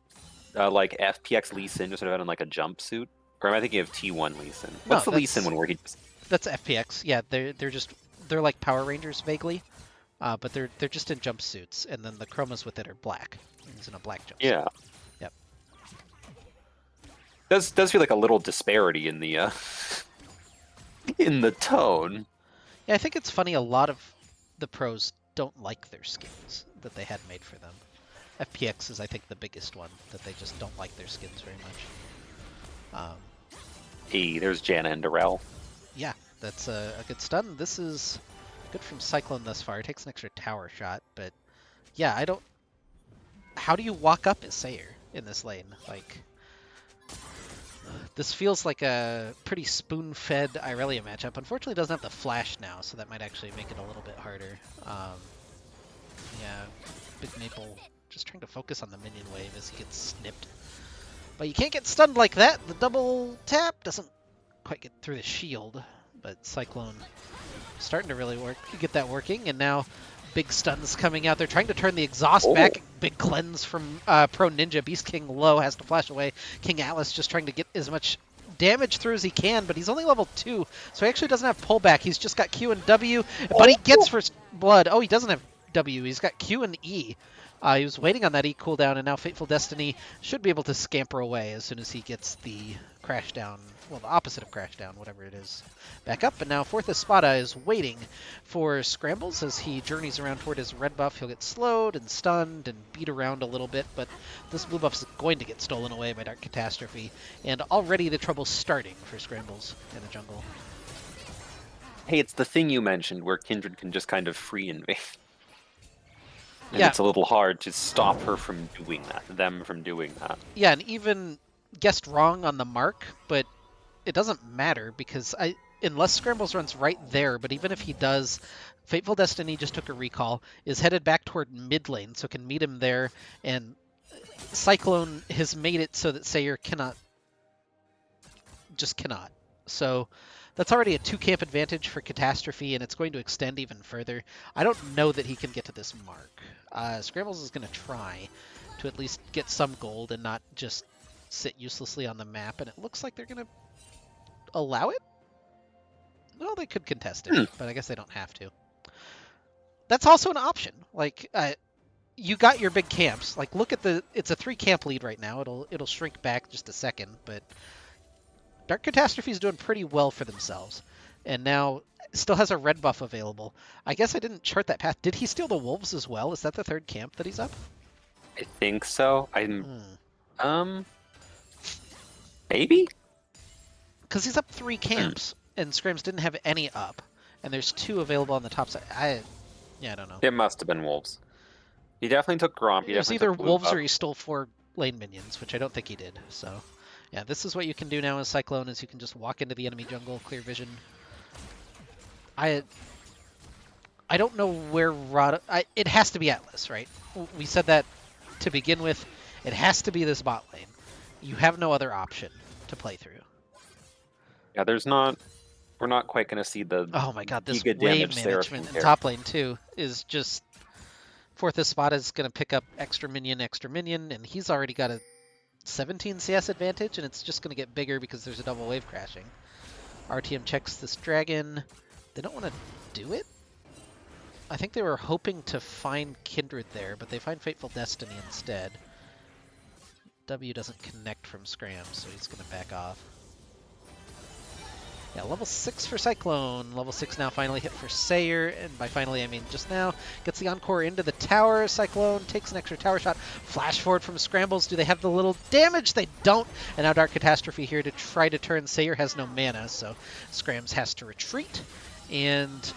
like, FPX Lee Sin just sort of had on, like, a jumpsuit? Or am I thinking of T1 Lee Sin? What's the Lee Sin one where he just... That's FPX. Yeah, they're like Power Rangers vaguely, but they're just in jumpsuits, and then the chromas with it are black. He's in a black jumpsuit. Yeah. Yep. Does feel like a little disparity in the in the tone. Yeah, I think it's funny. A lot of the pros don't like their skins that they had made for them. FPX is, I think, the biggest one that they just don't like their skins very much. Hey, there's Janna and Darrell. Yeah, that's a good stun. This is good from Cyclone thus far. It takes an extra tower shot, but yeah, I don't... How do you walk up as Sayer in this lane? Like, this feels like a pretty spoon-fed Irelia matchup. Unfortunately, it doesn't have the flash now, so that might actually make it a little bit harder. Yeah, Big Maple just trying to focus on the minion wave as he gets snipped. But you can't get stunned like that. The double tap doesn't quite get through the shield, but Cyclone starting to really get that working, and now big stuns coming out. They're trying to turn the exhaust back. Big cleanse from Pro Ninja. Beast King low, has to flash away. King Atlas just trying to get as much damage through as he can, but he's only level 2, so he actually doesn't have pullback. He's just got Q and W, but he gets first blood. Oh, he doesn't have W. He's got Q and E. He was waiting on that E cooldown, and now Fateful Destiny should be able to scamper away as soon as he gets the crash down, well, the opposite of crash down, whatever it is, back up. But now Fourth Espada is waiting for Scrambles as he journeys around toward his red buff. He'll get slowed and stunned and beat around a little bit, but this blue buff is going to get stolen away by Dark Catastrophe, and already the trouble's starting for Scrambles in the jungle. hey, it's the thing you mentioned where Kindred can just kind of free invade. And Yeah, it's a little hard to stop her from doing that, them from doing that. yeah, and even guessed wrong on the mark, but it doesn't matter because unless Scrambles runs right there, but even if he does, Fateful Destiny just took a recall, is headed back toward mid lane, so can meet him there, and Cyclone has made it so that Sayer cannot. So that's already a 2-camp advantage for Catastrophe, and it's going to extend even further. I don't know that he can get to this mark. Scrambles is going to try to at least get some gold and not just sit uselessly on the map, and it looks like they're going to allow it? Well, they could contest it, but I guess they don't have to. That's also an option. Like, you got your big camps. Like, look at it's a 3-camp lead right now. It'll shrink back just a second, but Dark Catastrophe is doing pretty well for themselves. And now still has a red buff available. I guess I didn't chart that path. Did he steal the wolves as well? Is that the 3rd camp that he's up? I think so. Maybe? Because he's up 3 camps, and Scrams didn't have any up. And there's 2 available on the top side. I don't know. It must have been wolves. He definitely took Gromp. It was either wolves or he stole 4 lane minions, which I don't think he did. So, yeah, this is what you can do now as Cyclone, is you can just walk into the enemy jungle, clear vision. I don't know where Rada... it has to be Atlas, right? We said that to begin with. It has to be this bot lane. You have no other option to play through. Yeah, there's not... We're not quite going to see the... Oh my god, this wave management in top lane too is just... Fourth spot is going to pick up extra minion, and he's already got a 17 CS advantage, and it's just going to get bigger because there's a double wave crashing. RTM checks this dragon. They don't want to do it? I think they were hoping to find Kindred there, but they find Fateful Destiny instead. W doesn't connect from Scram, so he's going to back off. Yeah, level 6 for Cyclone. Level 6 now finally hit for Sayer, and by finally I mean just now. Gets the Encore into the tower. Cyclone takes an extra tower shot. Flash forward from Scrambles. Do they have the little damage? They don't. And now Dark Catastrophe here to try to turn. Sayer has no mana, so Scrams has to retreat. And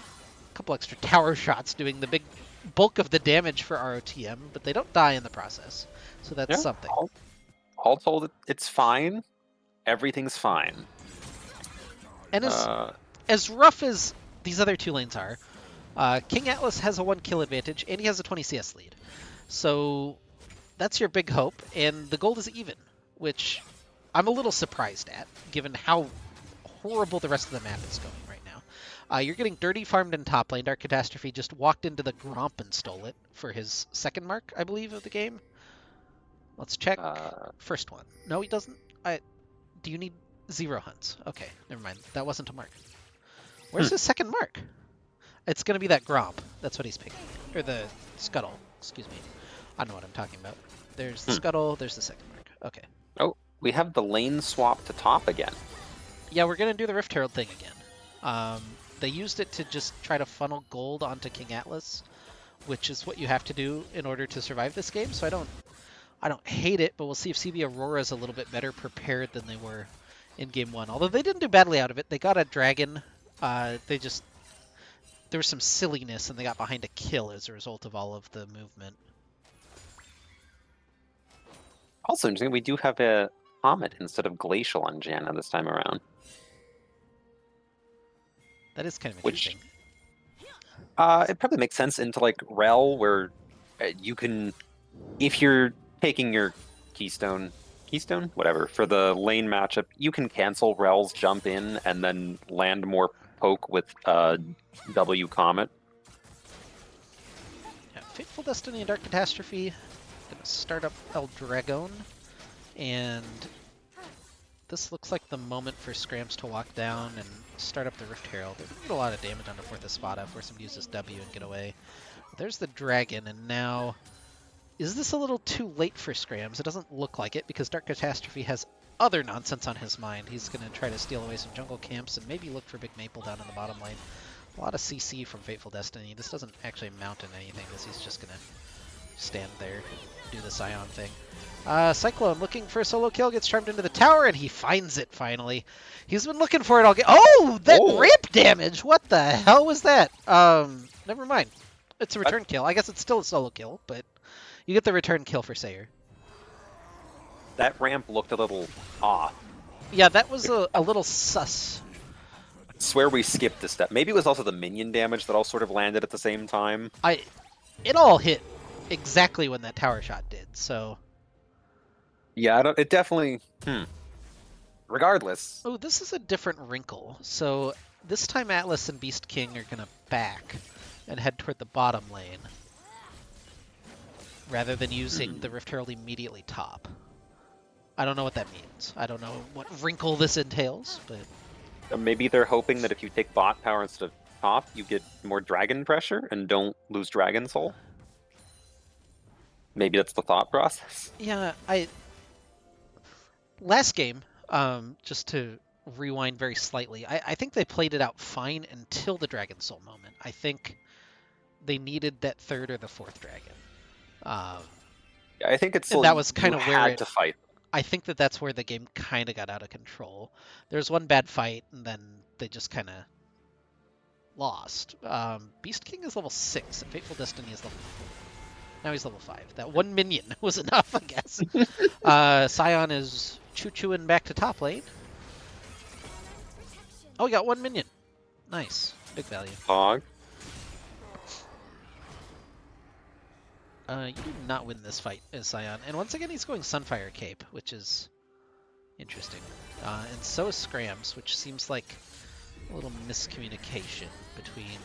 a couple extra tower shots doing the big bulk of the damage for ROTM, but they don't die in the process. So that's something. All told, it's fine. Everything's fine. And as rough as these other 2 lanes are, King Atlas has a 1 kill advantage, and he has a 20 CS lead. So that's your big hope, and the gold is even, which I'm a little surprised at, given how horrible the rest of the map is going right now. You're getting dirty farmed in top lane. Dark Catastrophe just walked into the Gromp and stole it for his 2nd mark, I believe, of the game. Let's check. First one. No, he doesn't. Do you need... 0 hunts. Okay, never mind. That wasn't a mark. Where's his 2nd mark? It's going to be that Gromp. That's what he's picking. Or the Scuttle. Excuse me. I don't know what I'm talking about. There's the Scuttle. There's the 2nd mark. Okay. Oh, we have the lane swap to top again. Yeah, we're going to do the Rift Herald thing again. They used it to just try to funnel gold onto King Atlas, which is what you have to do in order to survive this game. So I don't hate it, but we'll see if CB Aurora is a little bit better prepared than they were in game 1. Although they didn't do badly out of it. They got a dragon. There was some silliness, and they got behind a kill as a result of all of the movement. Also interesting, we do have a Comet instead of Glacial on Janna this time around. That is kind of interesting. It probably makes sense into like Rel, where you can, if you're taking your Keystone, whatever, for the lane matchup, you can cancel Rel's jump in and then land more poke with W Comet. Yeah, Fateful Destiny and Dark Catastrophe. Gonna start up El Dragon, and this looks like the moment for Scrams to walk down and start up the Rift Herald. They're gonna get a lot of damage on the 4th Espada, force him to use this W and get away. There's the dragon, and now... Is this a little too late for Scrams? It doesn't look like it, because Dark Catastrophe has other nonsense on his mind. He's going to try to steal away some jungle camps and maybe look for Big Maple down in the bottom lane. A lot of CC from Fateful Destiny. This doesn't actually mount in anything, because he's just going to stand there and do the Scion thing. Cyclone looking for a solo kill, gets charmed into the tower, and he finds it finally. He's been looking for it all game. Oh, that ramp damage! What the hell was that? Never mind. It's a return kill. I guess it's still a solo kill, but you get the return kill for Sayer. That ramp looked a little off. Yeah, that was a little sus. I swear we skipped a step. Maybe it was also the minion damage that all sort of landed at the same time. It all hit exactly when that tower shot did, so... Yeah, it definitely... Regardless. Oh, this is a different wrinkle. So this time Atlas and Beast King are going to back and head toward the bottom lane, rather than using the Rift Herald immediately top. I don't know what that means. I don't know what wrinkle this entails, but... Maybe they're hoping that if you take bot power instead of top, you get more dragon pressure and don't lose Dragon Soul. Maybe that's the thought process. Yeah, last game, just to rewind very slightly, I think they played it out fine until the Dragon Soul moment. I think they needed that third or the fourth dragon. Yeah, I think it's that was kind of where to fight. I think that's where the game kind of got out of control. There was one bad fight, and then they just kind of lost. Beast King is level 6, and Fateful Destiny is level 4. Now he's level 5. That one minion was enough, I guess. Scion is choo-chooing back to top lane. Oh, we got one minion. Nice. Big value. Hog. You do not win this fight as Scion. And once again, he's going Sunfire Cape, which is interesting. And so is Scrams, which seems like a little miscommunication between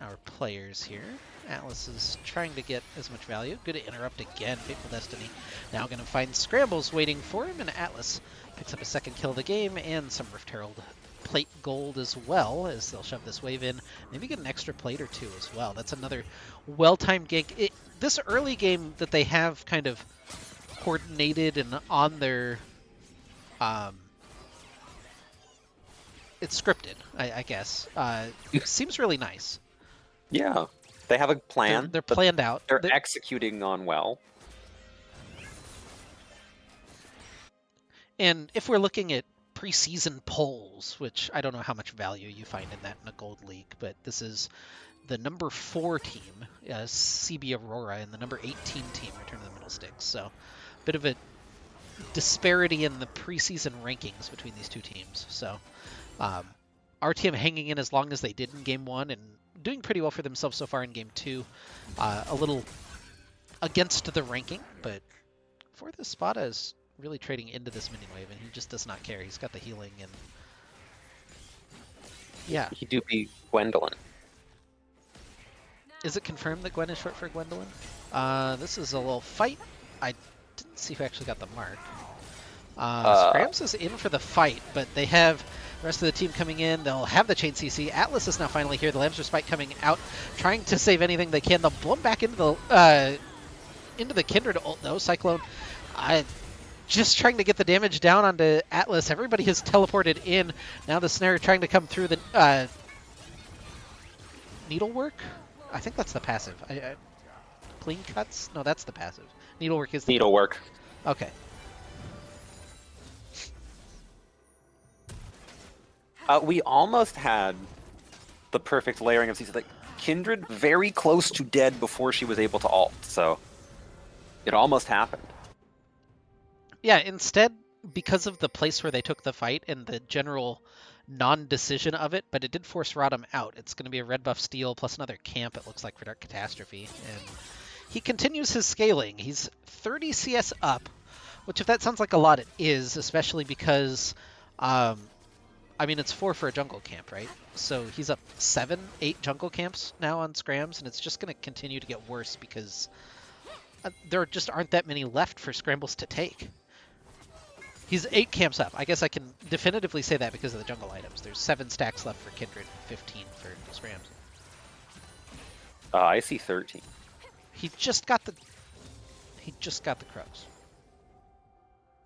our players here. Atlas is trying to get as much value. Good to interrupt again. Fateful Destiny now going to find Scrambles waiting for him, and Atlas picks up a second kill of the game and some Rift Herald plate gold as well, as they'll shove this wave in. Maybe get an extra plate or two as well. That's another well-timed gank. This early game that they have kind of coordinated and on their... it's scripted, I guess. Seems really nice. Yeah. They have a plan. They're planned out. They're executing on well. And if we're looking at preseason polls, which I don't know how much value you find in that in a gold league, but this is the number 4 team, CB Aurora, and the number 18 team, Return of the Middlesticks. So a bit of a disparity in the preseason rankings between these two teams. So our team hanging in as long as they did in Game 1 and doing pretty well for themselves so far in Game 2. A little against the ranking, but for this Spada is really trading into this minion wave, and he just does not care. He's got the healing, and yeah. He do be Gwendolyn. Is it confirmed that Gwen is short for Gwendolyn? This is a little fight. I didn't see who actually got the mark. Scrams is in for the fight, but they have the rest of the team coming in. They'll have the chain CC. Atlas is now finally here. The Lambs Respite coming out, trying to save anything they can. They'll blow him back into the Kindred ult, though. Cyclone just trying to get the damage down onto Atlas. Everybody has teleported in. Now the Snare trying to come through the Needlework? I think that's the passive. Clean Cuts? No, that's the passive. Needlework is the... Needlework. Okay. We almost had the perfect layering of season. Like, Kindred very close to dead before she was able to ult, so it almost happened. Yeah, instead, because of the place where they took the fight and the general non-decision of it, but it did force Rodham out. It's going to be a red buff steal plus another camp, it looks like, for Dark Catastrophe. And he continues his scaling. He's 30 CS up, which if that sounds like a lot, it is, especially because, I mean, it's 4 for a jungle camp, right? So he's up 7, 8 jungle camps now on Scrams, and it's just going to continue to get worse because there just aren't that many left for Scrambles to take. He's 8 camps up. I guess I can definitively say that because of the jungle items. There's 7 stacks left for Kindred, 15 for Scrams. I see 13. He just got the crows.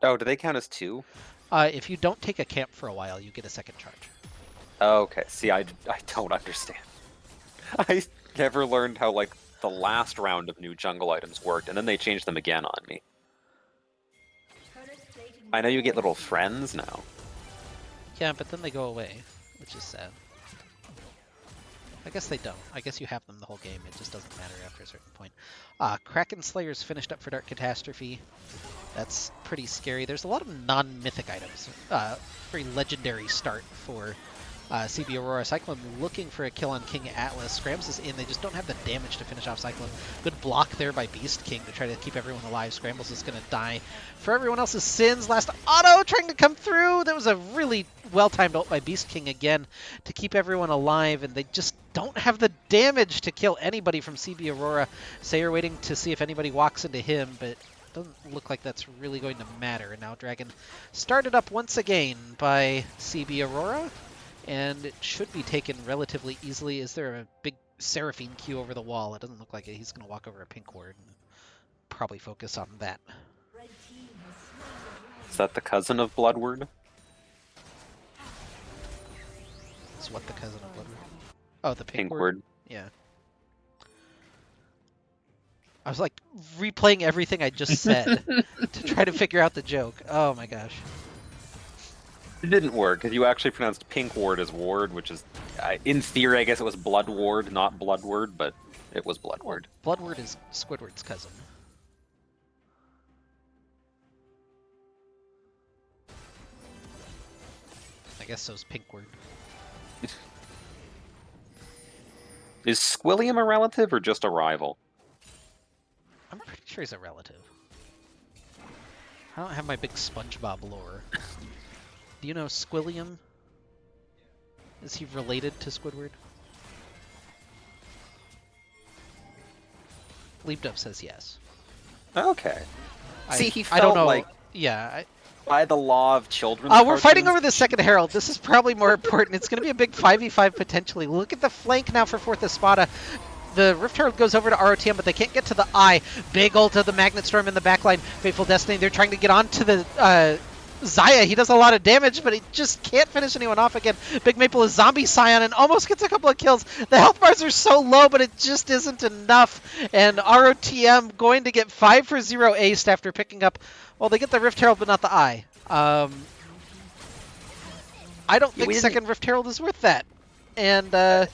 Oh, do they count as 2? If you don't take a camp for a while, you get a second charge. Okay. See, I don't understand. I never learned how, like, the last round of new jungle items worked, and then they changed them again on me. I know you get little friends now. Yeah, but then they go away, which is sad. I guess they don't. I guess you have them the whole game. It just doesn't matter after a certain point. Kraken Slayer's finished up for Dark Catastrophe. That's pretty scary. There's a lot of non-mythic items. Very legendary start for CB Aurora. Cyclone looking for a kill on King Atlas. Scrams is in. They just don't have the damage to finish off Cyclone. Good block there by Beast King to try to keep everyone alive. Scrambles is going to die for everyone else's sins. Last auto trying to come through. That was a really well-timed ult by Beast King again to keep everyone alive, and they just don't have the damage to kill anybody from CB Aurora. Sayer waiting to see if anybody walks into him, but doesn't look like that's really going to matter. And now Dragon started up once again by CB Aurora, and it should be taken relatively easily. Is there a big Seraphine queue over the wall? It doesn't look like it. He's going to walk over a pink ward and probably focus on that. Is that the cousin of Bloodward? It's what the cousin of Bloodward? Oh, the pink ward? Ward. Yeah. I was like replaying everything I just said to try to figure out the joke. Oh my gosh. It didn't work, because you actually pronounced Pink Ward as Ward, which is, in theory, I guess it was Blood Ward, not Bloodward, but it was Bloodward. Bloodward is Squidward's cousin. I guess so's Pinkward. Is Squilliam a relative or just a rival? I'm pretty sure he's a relative. I don't have my big SpongeBob lore. Do you know Squilliam? Is he related to Squidward? Leapdub says yes. Okay. See, he felt I don't know. like, yeah. by the law of children's We're fighting cartoons- over the second Herald. This is probably more important. It's going to be a big 5v5 potentially. Look at the flank now for 4th Espada. The Rift Herald goes over to ROTM, but they can't get to the Eye. Big ult of the Magnet Storm in the backline. Fateful Destiny, they're trying to get onto the Xayah. He does a lot of damage, but he just can't finish anyone off again. Big Maple is Zombie Scion and almost gets a couple of kills. The health bars are so low, but it just isn't enough. And ROTM going to get 5 for 0 aced after picking up, well, they get the Rift Herald, but not the Eye. I don't think second Rift Herald is worth that. And the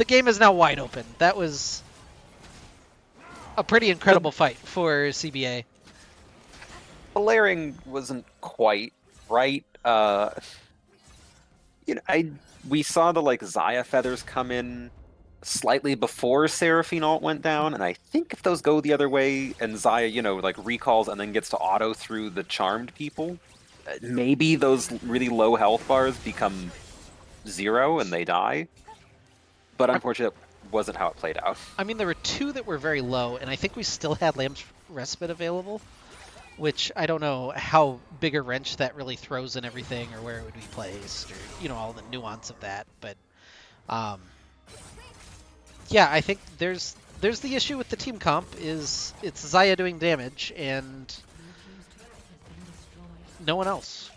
game is now wide open. That was a pretty incredible fight for CBA. The layering wasn't quite right. We saw the Xayah feathers come in slightly before Seraphine ult went down, and I think if those go the other way and Xayah, recalls and then gets to auto through the charmed people, maybe those really low health bars become 0 and they die. But unfortunately, that wasn't how it played out. I mean, there were 2 that were very low, and I think we still had Lamb's Respite available, which I don't know how big a wrench that really throws in everything or where it would be placed or, all the nuance of that. But, yeah, I think there's the issue with the team comp is it's Xayah doing damage and no one else.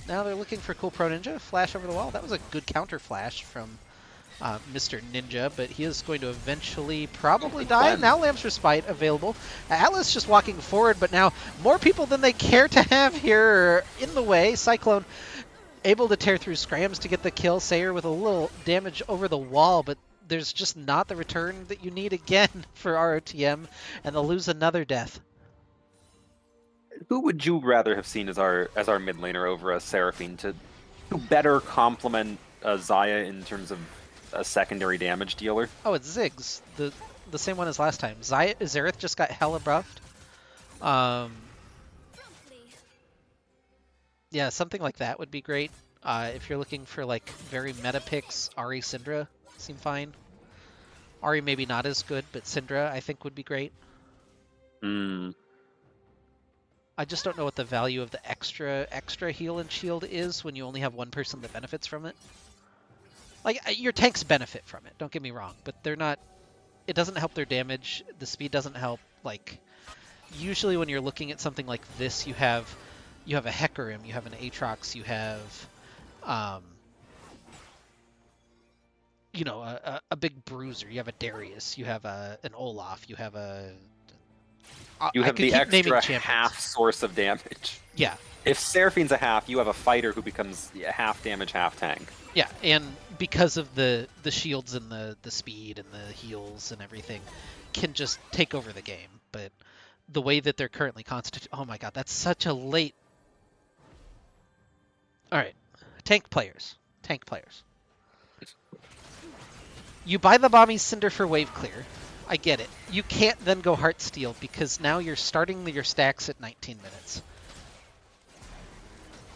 Now they're looking for cool Pro Ninja. Flash over the wall. That was a good counter flash from Mr. Ninja, but he is going to eventually probably die. Now Lamb's Respite available. Atlas just walking forward, but now more people than they care to have here are in the way. Cyclone able to tear through Scrams to get the kill. Sayer with a little damage over the wall, but there's just not the return that you need again for ROTM, and they'll lose another death. Who would you rather have seen as our mid laner over a Seraphine to better complement Xayah in terms of a secondary damage dealer? Oh, it's Ziggs, the same one as last time. Xerath just got hella buffed. Yeah, something like that would be great. If you're looking for very meta picks, Ahri Syndra seem fine. Ahri maybe not as good, but Syndra I think would be great. I just don't know what the value of the extra heal and shield is when you only have one person that benefits from it. Your tanks benefit from it, don't get me wrong, but they're not... It doesn't help their damage, the speed doesn't help. Usually when you're looking at something like this, you have a Hecarim, you have an Aatrox, you you know, a big bruiser. You have a Darius. You have an Olaf. You have a. You I have could the keep naming extra champions. half source of damage. Yeah. If Seraphine's a half, you have a fighter who becomes half damage, half tank. Yeah, and because of the shields and the speed and the heals and everything, can just take over the game. But the way that they're currently constituted, oh my god, that's such a late. All right, tank players. You buy the Bomby Cinder for wave clear. I get it. You can't then go Heartsteel because now you're starting your stacks at 19 minutes.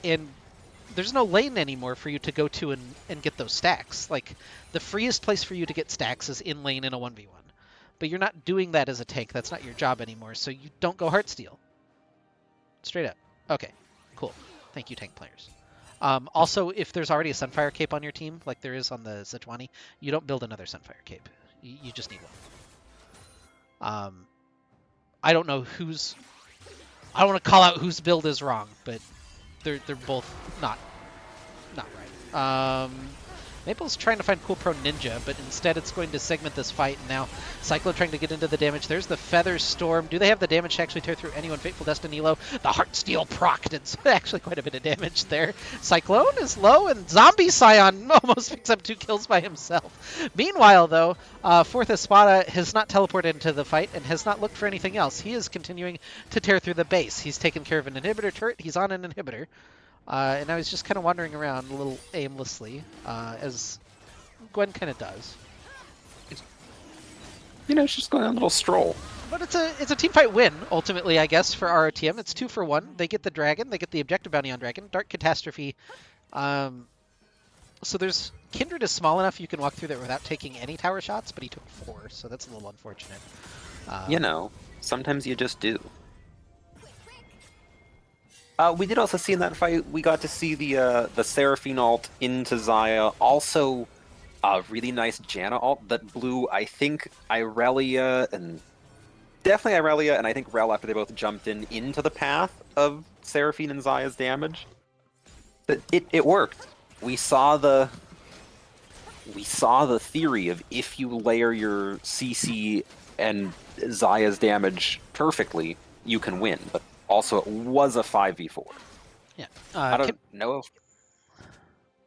And there's no lane anymore for you to go to and get those stacks. Like, the freest place for you to get stacks is in lane in a 1v1. But you're not doing that as a tank. That's not your job anymore, so you don't go Heartsteel. Straight up. Okay, cool. Thank you, tank players. Also, if there's already a Sunfire Cape on your team, like there is on the Sejuani, you don't build another Sunfire Cape. You just need one. I don't know who's... I don't want to call out whose build is wrong, but they're both not right. Maple's trying to find Cool Pro Ninja, but instead it's going to segment this fight. And now Cyclone trying to get into the damage. There's the Feather Storm. Do they have the damage to actually tear through anyone? Fateful Destiny low. The Heartsteel proc did actually quite a bit of damage there. Cyclone is low, and Zombie Scion almost picks up 2 kills by himself. Meanwhile, though, Fourth Espada has not teleported into the fight and has not looked for anything else. He is continuing to tear through the base. He's taken care of an inhibitor turret. He's on an inhibitor. And now he's just kind of wandering around a little aimlessly, as Gwen kind of does. You know, she's going on a little stroll. But it's a team fight win, ultimately, I guess, for ROTM. It's 2 for 1. They get the dragon. They get the objective bounty on dragon. Dark Catastrophe. So there's... Kindred is small enough you can walk through there without taking any tower shots, but he took 4, so that's a little unfortunate. You know, sometimes you just do. We did also see in that fight, we got to see the Seraphine ult into Xayah. Also, a really nice Janna ult that blew, I think, Irelia and... Definitely Irelia, and I think Rel after they both jumped into the path of Seraphine and Xayah's damage. But it worked. We saw the theory of if you layer your CC and Xayah's damage perfectly, you can win. But also, it was a 5v4. Yeah. I don't know if...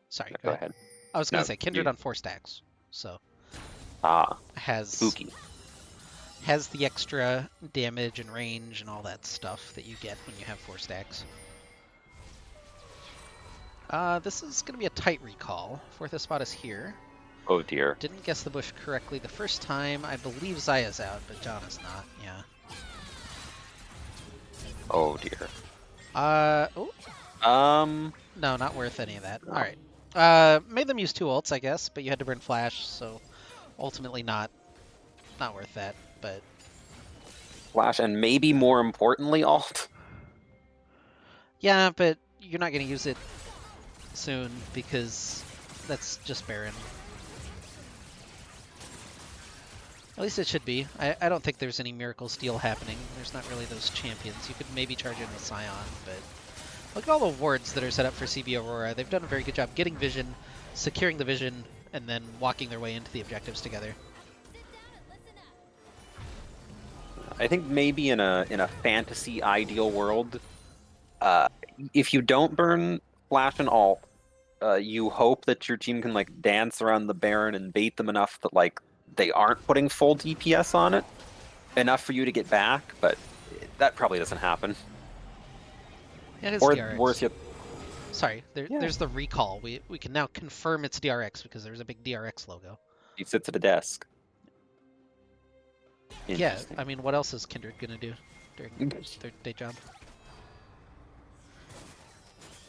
Sorry, go ahead. I was going to say, Kindred on 4 stacks, so... has spooky. Has the extra damage and range and all that stuff that you get when you have 4 stacks. This is going to be a tight recall. Fourth spot is here. Oh dear. Didn't guess the bush correctly the first time. I believe Xayah's out, but John is not. Yeah. Oh dear. No, not worth any of that. No. Alright. Made them use 2 ults, I guess, but you had to burn flash, so ultimately not worth that, but... Flash, and maybe more importantly, ult? Yeah, but you're not going to use it soon, because that's just Baron. At least it should be. I don't think there's any Miracle Steal happening. There's not really those champions. You could maybe charge in with Scion, but... Look at all the wards that are set up for CB Aurora. They've done a very good job getting vision, securing the vision, and then walking their way into the objectives together. I think maybe in a fantasy ideal world, if you don't burn flash and ult, you hope that your team can like dance around the Baron and bait them enough that like they aren't putting full DPS on it, enough for you to get back. But that probably doesn't happen. It is or DRX. worse yet. Sorry, there's the recall. We can now confirm it's DRX because there's a big DRX logo. He sits at a desk. Yeah, I mean, what else is Kindred gonna do during their day job?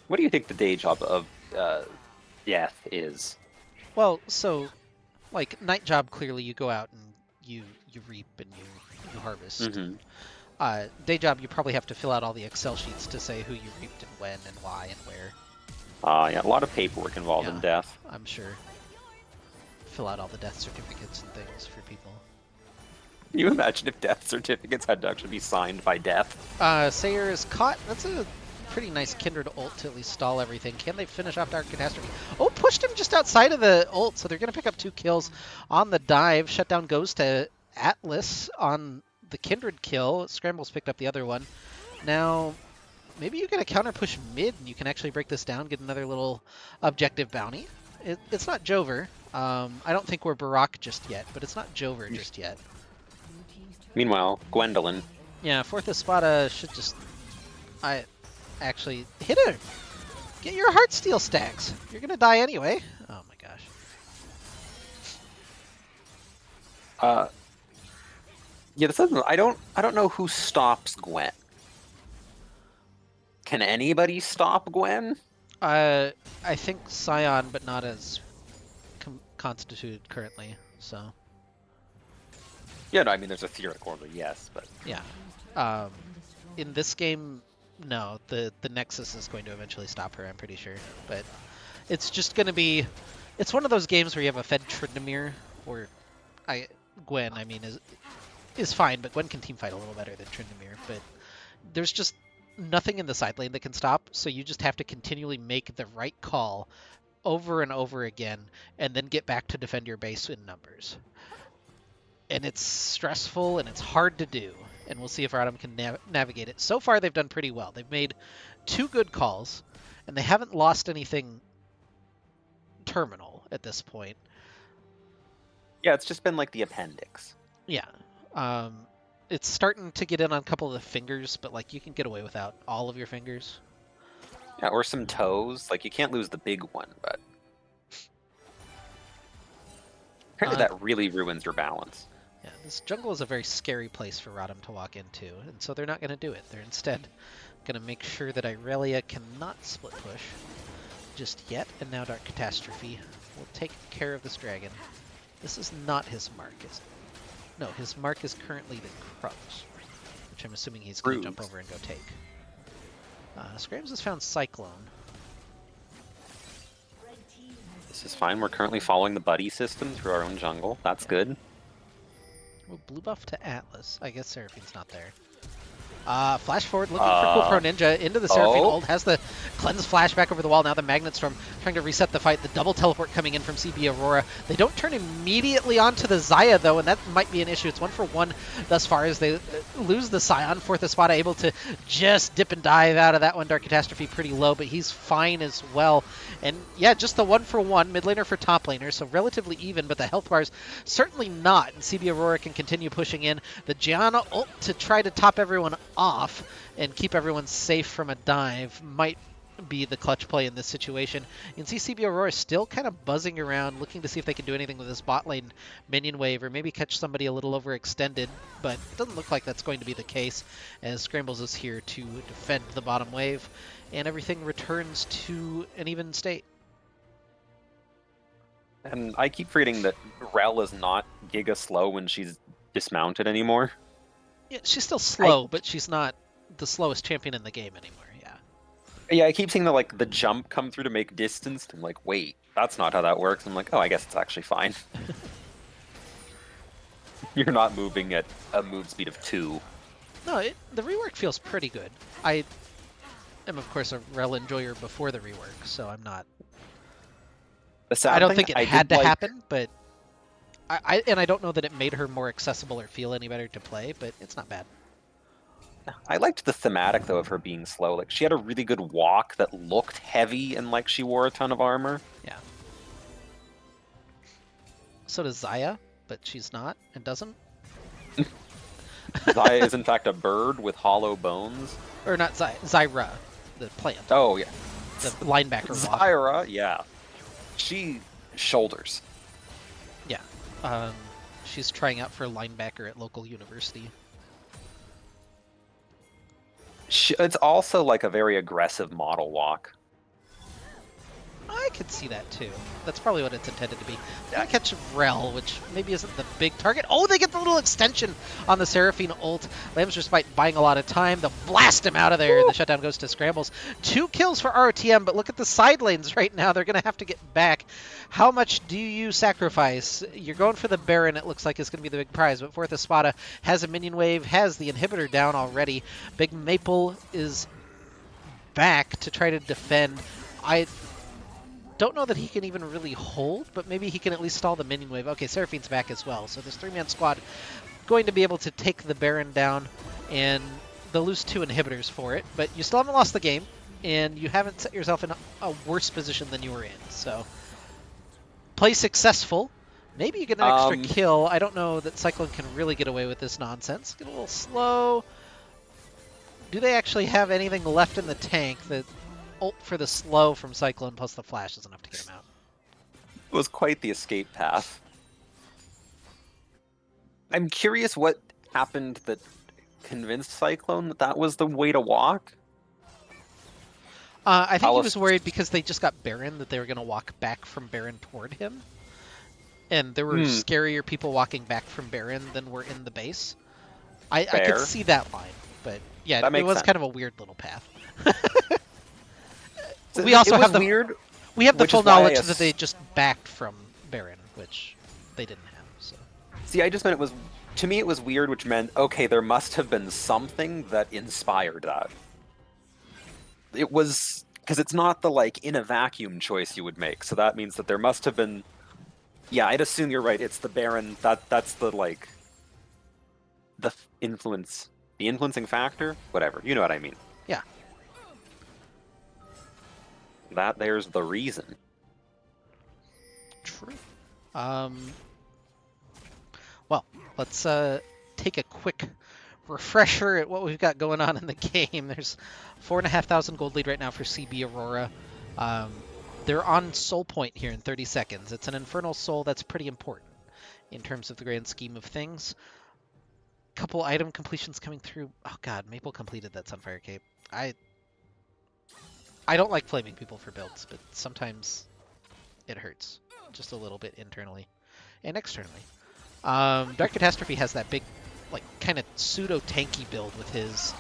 What do you think the day job of Death is? Well, so, like, night job, clearly you go out and you reap and you harvest. Mm-hmm. Day job, you probably have to fill out all the Excel sheets to say who you reaped and when and why and where. Yeah, a lot of paperwork involved in Death. I'm sure. Fill out all the death certificates and things for people. Can you imagine if death certificates had to actually be signed by Death? Sayer is caught. That's a pretty nice Kindred ult to at least stall everything. Can they finish off Dark Catastrophe? Oh, pushed him just outside of the ult, so they're going to pick up 2 kills on the dive. Shutdown goes to Atlas on the Kindred kill. Scrambles picked up the other one. Now, maybe you get a counter push mid and you can actually break this down, get another little objective bounty. It's not Jover. I don't think we're Barak just yet, but it's not Jover just yet. Meanwhile, Gwendolyn. Yeah, Fourth Espada should just... actually hit her. Get your Heartsteel stacks. You're gonna die anyway. Oh my gosh. Yeah, this isn't, I don't know who stops Gwen. Can anybody stop Gwen? I think Scion, but not as constituted currently. So. Yeah, no, I mean there's a theoretical order, yes, but Yeah. In this game, no. The Nexus is going to eventually stop her. I'm pretty sure, but it's just gonna be. It's one of those games where you have a fed Tryndamere, or Gwen. I mean is fine, but Gwen can teamfight a little better than Tryndamere. But there's just nothing in the side lane that can stop, so you just have to continually make the right call over and over again, and then get back to defend your base in numbers. And it's stressful, and it's hard to do, and we'll see if Rodham can navigate it. So far, they've done pretty well. They've made 2 good calls, and they haven't lost anything terminal at this point. yeah, it's just been like the appendix. Yeah. It's starting to get in on a couple of the fingers, but like you can get away without all of your fingers. Yeah, or some toes. Like you can't lose the big one, but apparently that really ruins your balance. Yeah, this jungle is a very scary place for Rodham to walk into, and so they're not going to do it. They're instead going to make sure that Irelia cannot split push just yet, and now Dark Catastrophe will take care of this dragon. This is not his mark, is it? No, his mark is currently the Krubs, which I'm assuming he's going to jump over and go take. Scrams has found Cyclone. This is fine. We're currently following the buddy system through our own jungle. That's good. Well, blue buff to Atlas. I guess Seraphine's not there. Flash forward, looking for Cool Pro Ninja into the Seraphine ult. Has the cleanse flash back over the wall. Now the Magnet Storm trying to reset the fight. The double teleport coming in from CB Aurora. They don't turn immediately onto the Xayah though, and that might be an issue. It's 1-for-1 thus far as they lose the Scion. Fourth Espada able to just dip and dive out of that one. Dark Catastrophe pretty low, but he's fine as well. And yeah, just the 1-for-1 mid laner for top laner, so relatively even, but the health bars certainly not. And CB Aurora can continue pushing in. The Gianna ult to try to top everyone off and keep everyone safe from a dive might be the clutch play in this situation. You can see CB Aurora still kind of buzzing around, looking to see if they can do anything with this bot lane minion wave or maybe catch somebody a little overextended, but it doesn't look like that's going to be the case as Scrambles is here to defend the bottom wave and everything returns to an even state. And I keep forgetting that Rel is not giga slow when she's dismounted anymore. Yeah, she's still slow, but she's not the slowest champion in the game anymore. Yeah, I keep seeing the jump come through to make distance. I'm like, wait, that's not how that works. I'm like, oh, I guess it's actually fine. You're not moving at a move speed of 2. No, the rework feels pretty good. I am, of course, a Rel enjoyer before the rework, so I'm not... I don't think it had to happen, but... I don't know that it made her more accessible or feel any better to play, but it's not bad. I liked the thematic, though, of her being slow. Like, she had a really good walk that looked heavy and like she wore a ton of armor. Yeah. So does Xayah, but she's not and doesn't. Xayah is, in fact, a bird with hollow bones. Or not Zyra, the plant. Oh, yeah. The linebacker walk. Zyra, yeah. She shoulders. Yeah. She's trying out for linebacker at local university. It's also like a very aggressive model walk. I could see that too. That's probably what it's intended to be. I catch Rel, which maybe isn't the big target. Oh, they get the little extension on the Seraphine ult. Lambs just buying a lot of time. They'll blast him out of there. The shutdown goes to Scrambles. 2 kills for ROTM, but look at the side lanes right now. They're going to have to get back. How much do you sacrifice? You're going for the Baron. It looks like it's going to be the big prize, but Fourth Espada has a minion wave, has the inhibitor down already. Big Maple is back to try to defend. I don't know that he can even really hold, but maybe he can at least stall the minion wave. Okay, Seraphine's back as well, so this 3-man squad going to be able to take the Baron down, and they'll lose 2 inhibitors for it, but you still haven't lost the game, and you haven't set yourself in a worse position than you were in, so play successful. Maybe you get an extra kill. I don't know that Cyclone can really get away with this nonsense. Get a little slow. Do they actually have anything left in the tank? The ult for the slow from Cyclone plus the flash is enough to get him out. It was quite the escape path. I'm curious what happened that convinced Cyclone that that was the way to walk. I think he was worried because they just got Baron, that they were going to walk back from Baron toward him. And there were scarier people walking back from Baron than were in the base. I could see that line, but yeah, it was kind of a weird little path. We also have the weird. We have the full knowledge that they just backed from Baron, which they didn't have. So see, I just meant it was, to me it was weird, which meant okay, there must have been something that inspired that. It was because it's not the like in a vacuum choice you would make, so that means that there must have been. Yeah, I'd assume you're right. It's the Baron. That's the like the influencing factor. Whatever, you know what I mean. Yeah. There's the reason. True. Well, let's take a quick refresher at what we've got going on in the game. There's 4,500 gold lead right now for CB Aurora. They're on Soul Point here in 30 seconds. It's an Infernal Soul that's pretty important in terms of the grand scheme of things. Couple item completions coming through. Oh god, Maple completed that Sunfire Cape. I don't like flaming people for builds, but sometimes it hurts just a little bit internally and externally. Dark Catastrophe has that big, like, kind of pseudo-tanky build with his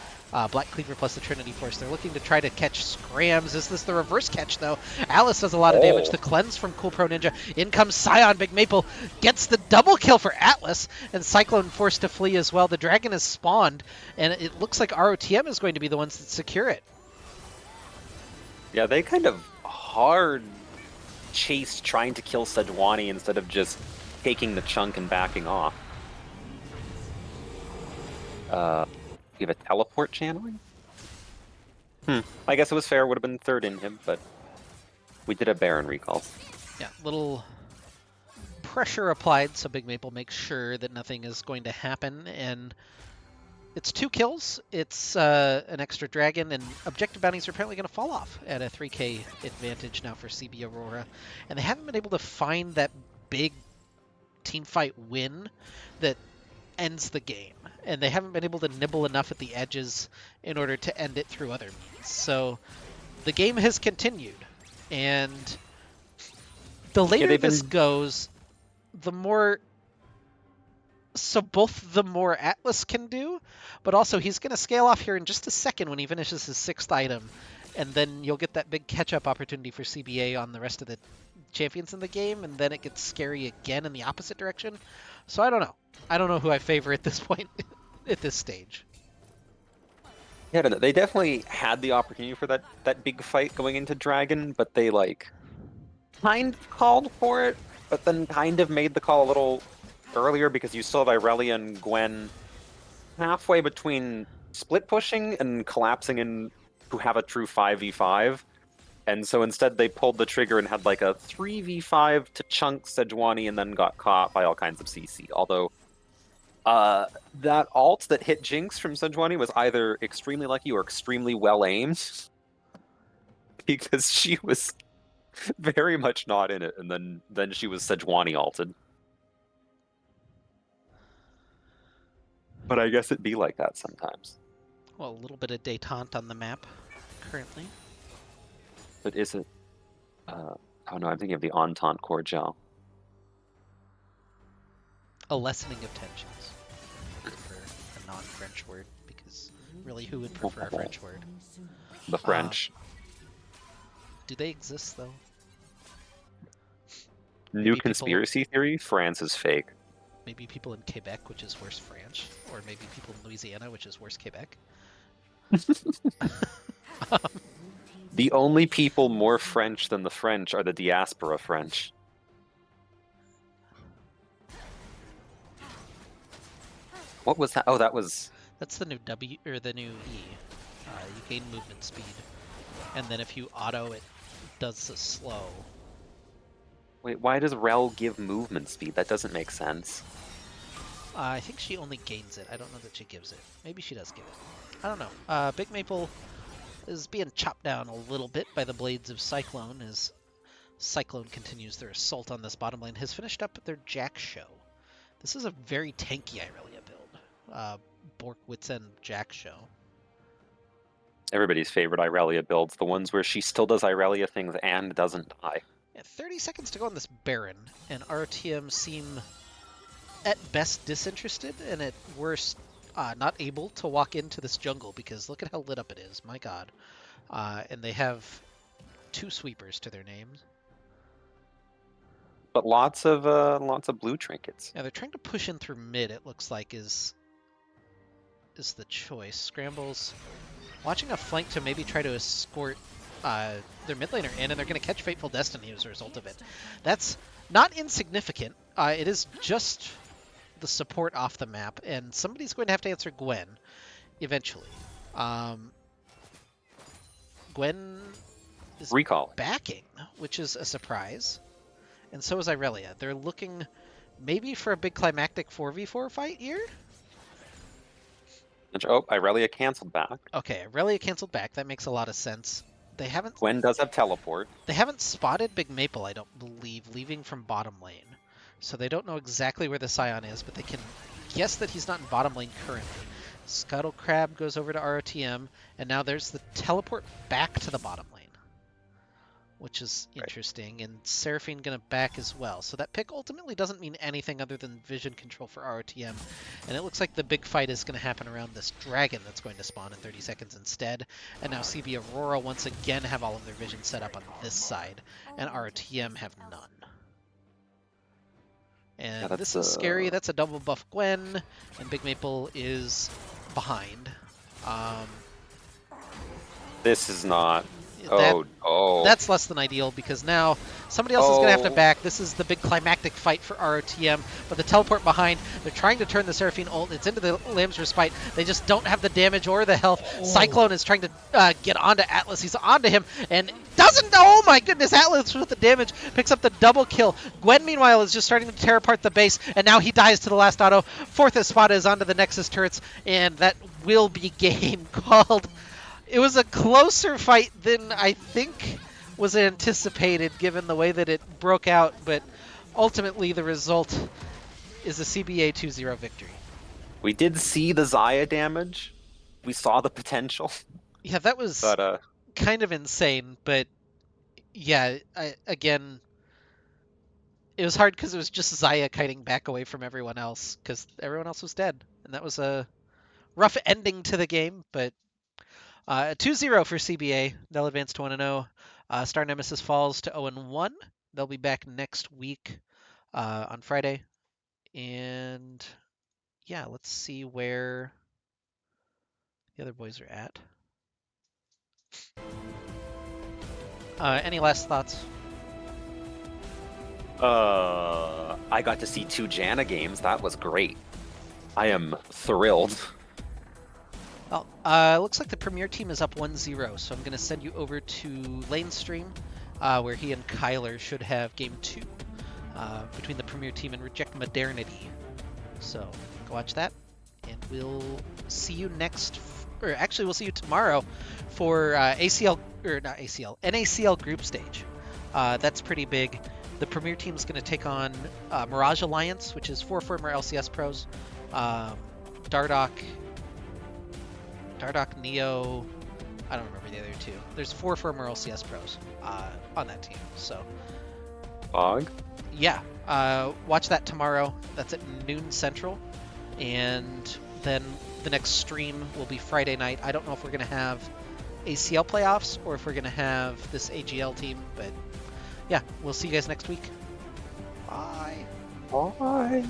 Black Cleaver plus the Trinity Force. They're looking to try to catch Scrams. Is this the reverse catch, though? Alice does a lot of damage. The cleanse from Cool Pro Ninja. In comes Scion. Big Maple gets the double kill for Atlas, and Cyclone forced to flee as well. The dragon is spawned, and it looks like ROTM is going to be the ones that secure it. Yeah, they kind of hard chased trying to kill Sejuani instead of just taking the chunk and backing off. You have a teleport channeling? I guess it was fair. Would have been third in him, but we did a Baron recall. Yeah, little pressure applied, so Big Maple makes sure that nothing is going to happen, and it's 2 kills. It's an extra dragon, and objective bounties are apparently going to fall off at a 3k advantage now for CB Aurora, and they haven't been able to find that big teamfight win that ends the game, and they haven't been able to nibble enough at the edges in order to end it through other means. So the game has continued, and the later this goes, the more... So both the more Atlas can do, but also he's going to scale off here in just a second when he finishes his 6th item, and then you'll get that big catch-up opportunity for CBA on the rest of the champions in the game, and then it gets scary again in the opposite direction. So I don't know. I don't know who I favor at this point, at this stage. Yeah, they definitely had the opportunity for that big fight going into Dragon, but they like kind of called for it, but then kind of made the call a little earlier because you saw Irelia and Gwen halfway between split pushing and collapsing in to have a true 5v5. And so instead they pulled the trigger and had like a 3v5 to chunk Sejuani and then got caught by all kinds of CC. Although that ult that hit Jinx from Sejuani was either extremely lucky or extremely well aimed. Because she was very much not in it, and then she was Sejuani ulted. But I guess it'd be like that sometimes. Well, a little bit of detente on the map currently. But is it... oh no, I'm thinking of the Entente Cordial. A lessening of tensions. I prefer a non-French word, because really who would prefer a French word? The French. Do they exist, though? New conspiracy theory? France is fake. Maybe people in Quebec, which is worse French, or maybe people in Louisiana, which is worse Quebec. The only people more French than the French are the diaspora French. What was that? Oh, that was... That's the new W, or the new E. You gain movement speed. And then if you auto, it does the slow. Wait, why does Rel give movement speed? That doesn't make sense. I think she only gains it. I don't know that she gives it. Maybe she does give it. I don't know. Big Maple is being chopped down a little bit by the Blades of Cyclone as Cyclone continues their assault on this bottom lane. Has finished up their Jack Show. This is a very tanky Irelia build. Bork Wits End Jack Show. Everybody's favorite Irelia builds, the ones where she still does Irelia things and doesn't die. Yeah, 30 seconds to go on this Baron, and RTM seem at best disinterested, and at worst not able to walk into this jungle because look at how lit up it is, my god. And they have 2 sweepers to their names. But lots of blue trinkets. Yeah, they're trying to push in through mid, it looks like, is the choice. Scrambles watching a flank to maybe try to escort their mid laner in, and they're going to catch Fateful Destiny as a result of it. That's not insignificant. It is just the support off the map, and somebody's going to have to answer Gwen eventually. Gwen is backing, which is a surprise, and so is Irelia. They're looking maybe for a big climactic 4v4 fight here. Oh, Irelia canceled back. Okay, Irelia canceled back. That makes a lot of sense. They haven't. Gwen does have teleport. They haven't spotted Big Maple, I don't believe, leaving from bottom lane. So they don't know exactly where the Scion is, but they can guess that he's not in bottom lane currently. Scuttle Crab goes over to ROTM, and now there's the teleport back to the bottom lane, which is interesting. And Seraphine going to back as well. So that pick ultimately doesn't mean anything other than vision control for ROTM. And it looks like the big fight is going to happen around this dragon that's going to spawn in 30 seconds instead. And now CB Aurora once again have all of their vision set up on this side, and ROTM have none. And this is scary. That's a double buff Gwen, and Big Maple is behind. This is not... That's less than ideal, because now somebody else is going to have to back. This is the big climactic fight for ROTM, but the teleport behind, they're trying to turn the Seraphine ult. It's into the Lamb's Respite. They just don't have the damage or the health. Cyclone is trying to get onto Atlas. He's onto him and doesn't. Oh my goodness, Atlas with the damage picks up the double kill. Gwen, meanwhile, is just starting to tear apart the base, and now he dies to the last auto. Fourth Espada is onto the Nexus turrets, and that will be game called. It was a closer fight than I think was anticipated, given the way that it broke out, but ultimately the result is a CBA 2-0 victory. We did see the Xayah damage. We saw the potential. Yeah, that was kind of insane, but yeah, again, it was hard because it was just Xayah kiting back away from everyone else, because everyone else was dead, and that was a rough ending to the game, but 2-0 for CBA. They'll advance to 1-0. Star Nemesis falls to 0-1. They'll be back next week on Friday. And yeah, let's see where the other boys are at. Any last thoughts? I got to see 2 Janna games. That was great. I am thrilled. Well, looks like the Premier team is up 1-0, so I'm going to send you over to Lanestream, where he and Kyler should have Game 2 between the Premier team and Reject Modernity. So, go watch that, and we'll see you we'll see you tomorrow for NACL group stage. That's pretty big. The Premier team is going to take on Mirage Alliance, which is 4 former LCS pros, Dardoch, Neo, I don't remember the other 2. There's 4 former LCS pros on that team, so. Fog? Yeah, watch that tomorrow. That's at noon Central, and then the next stream will be Friday night. I don't know if we're going to have ACL playoffs or if we're going to have this AGL team, but yeah, we'll see you guys next week. Bye. Bye.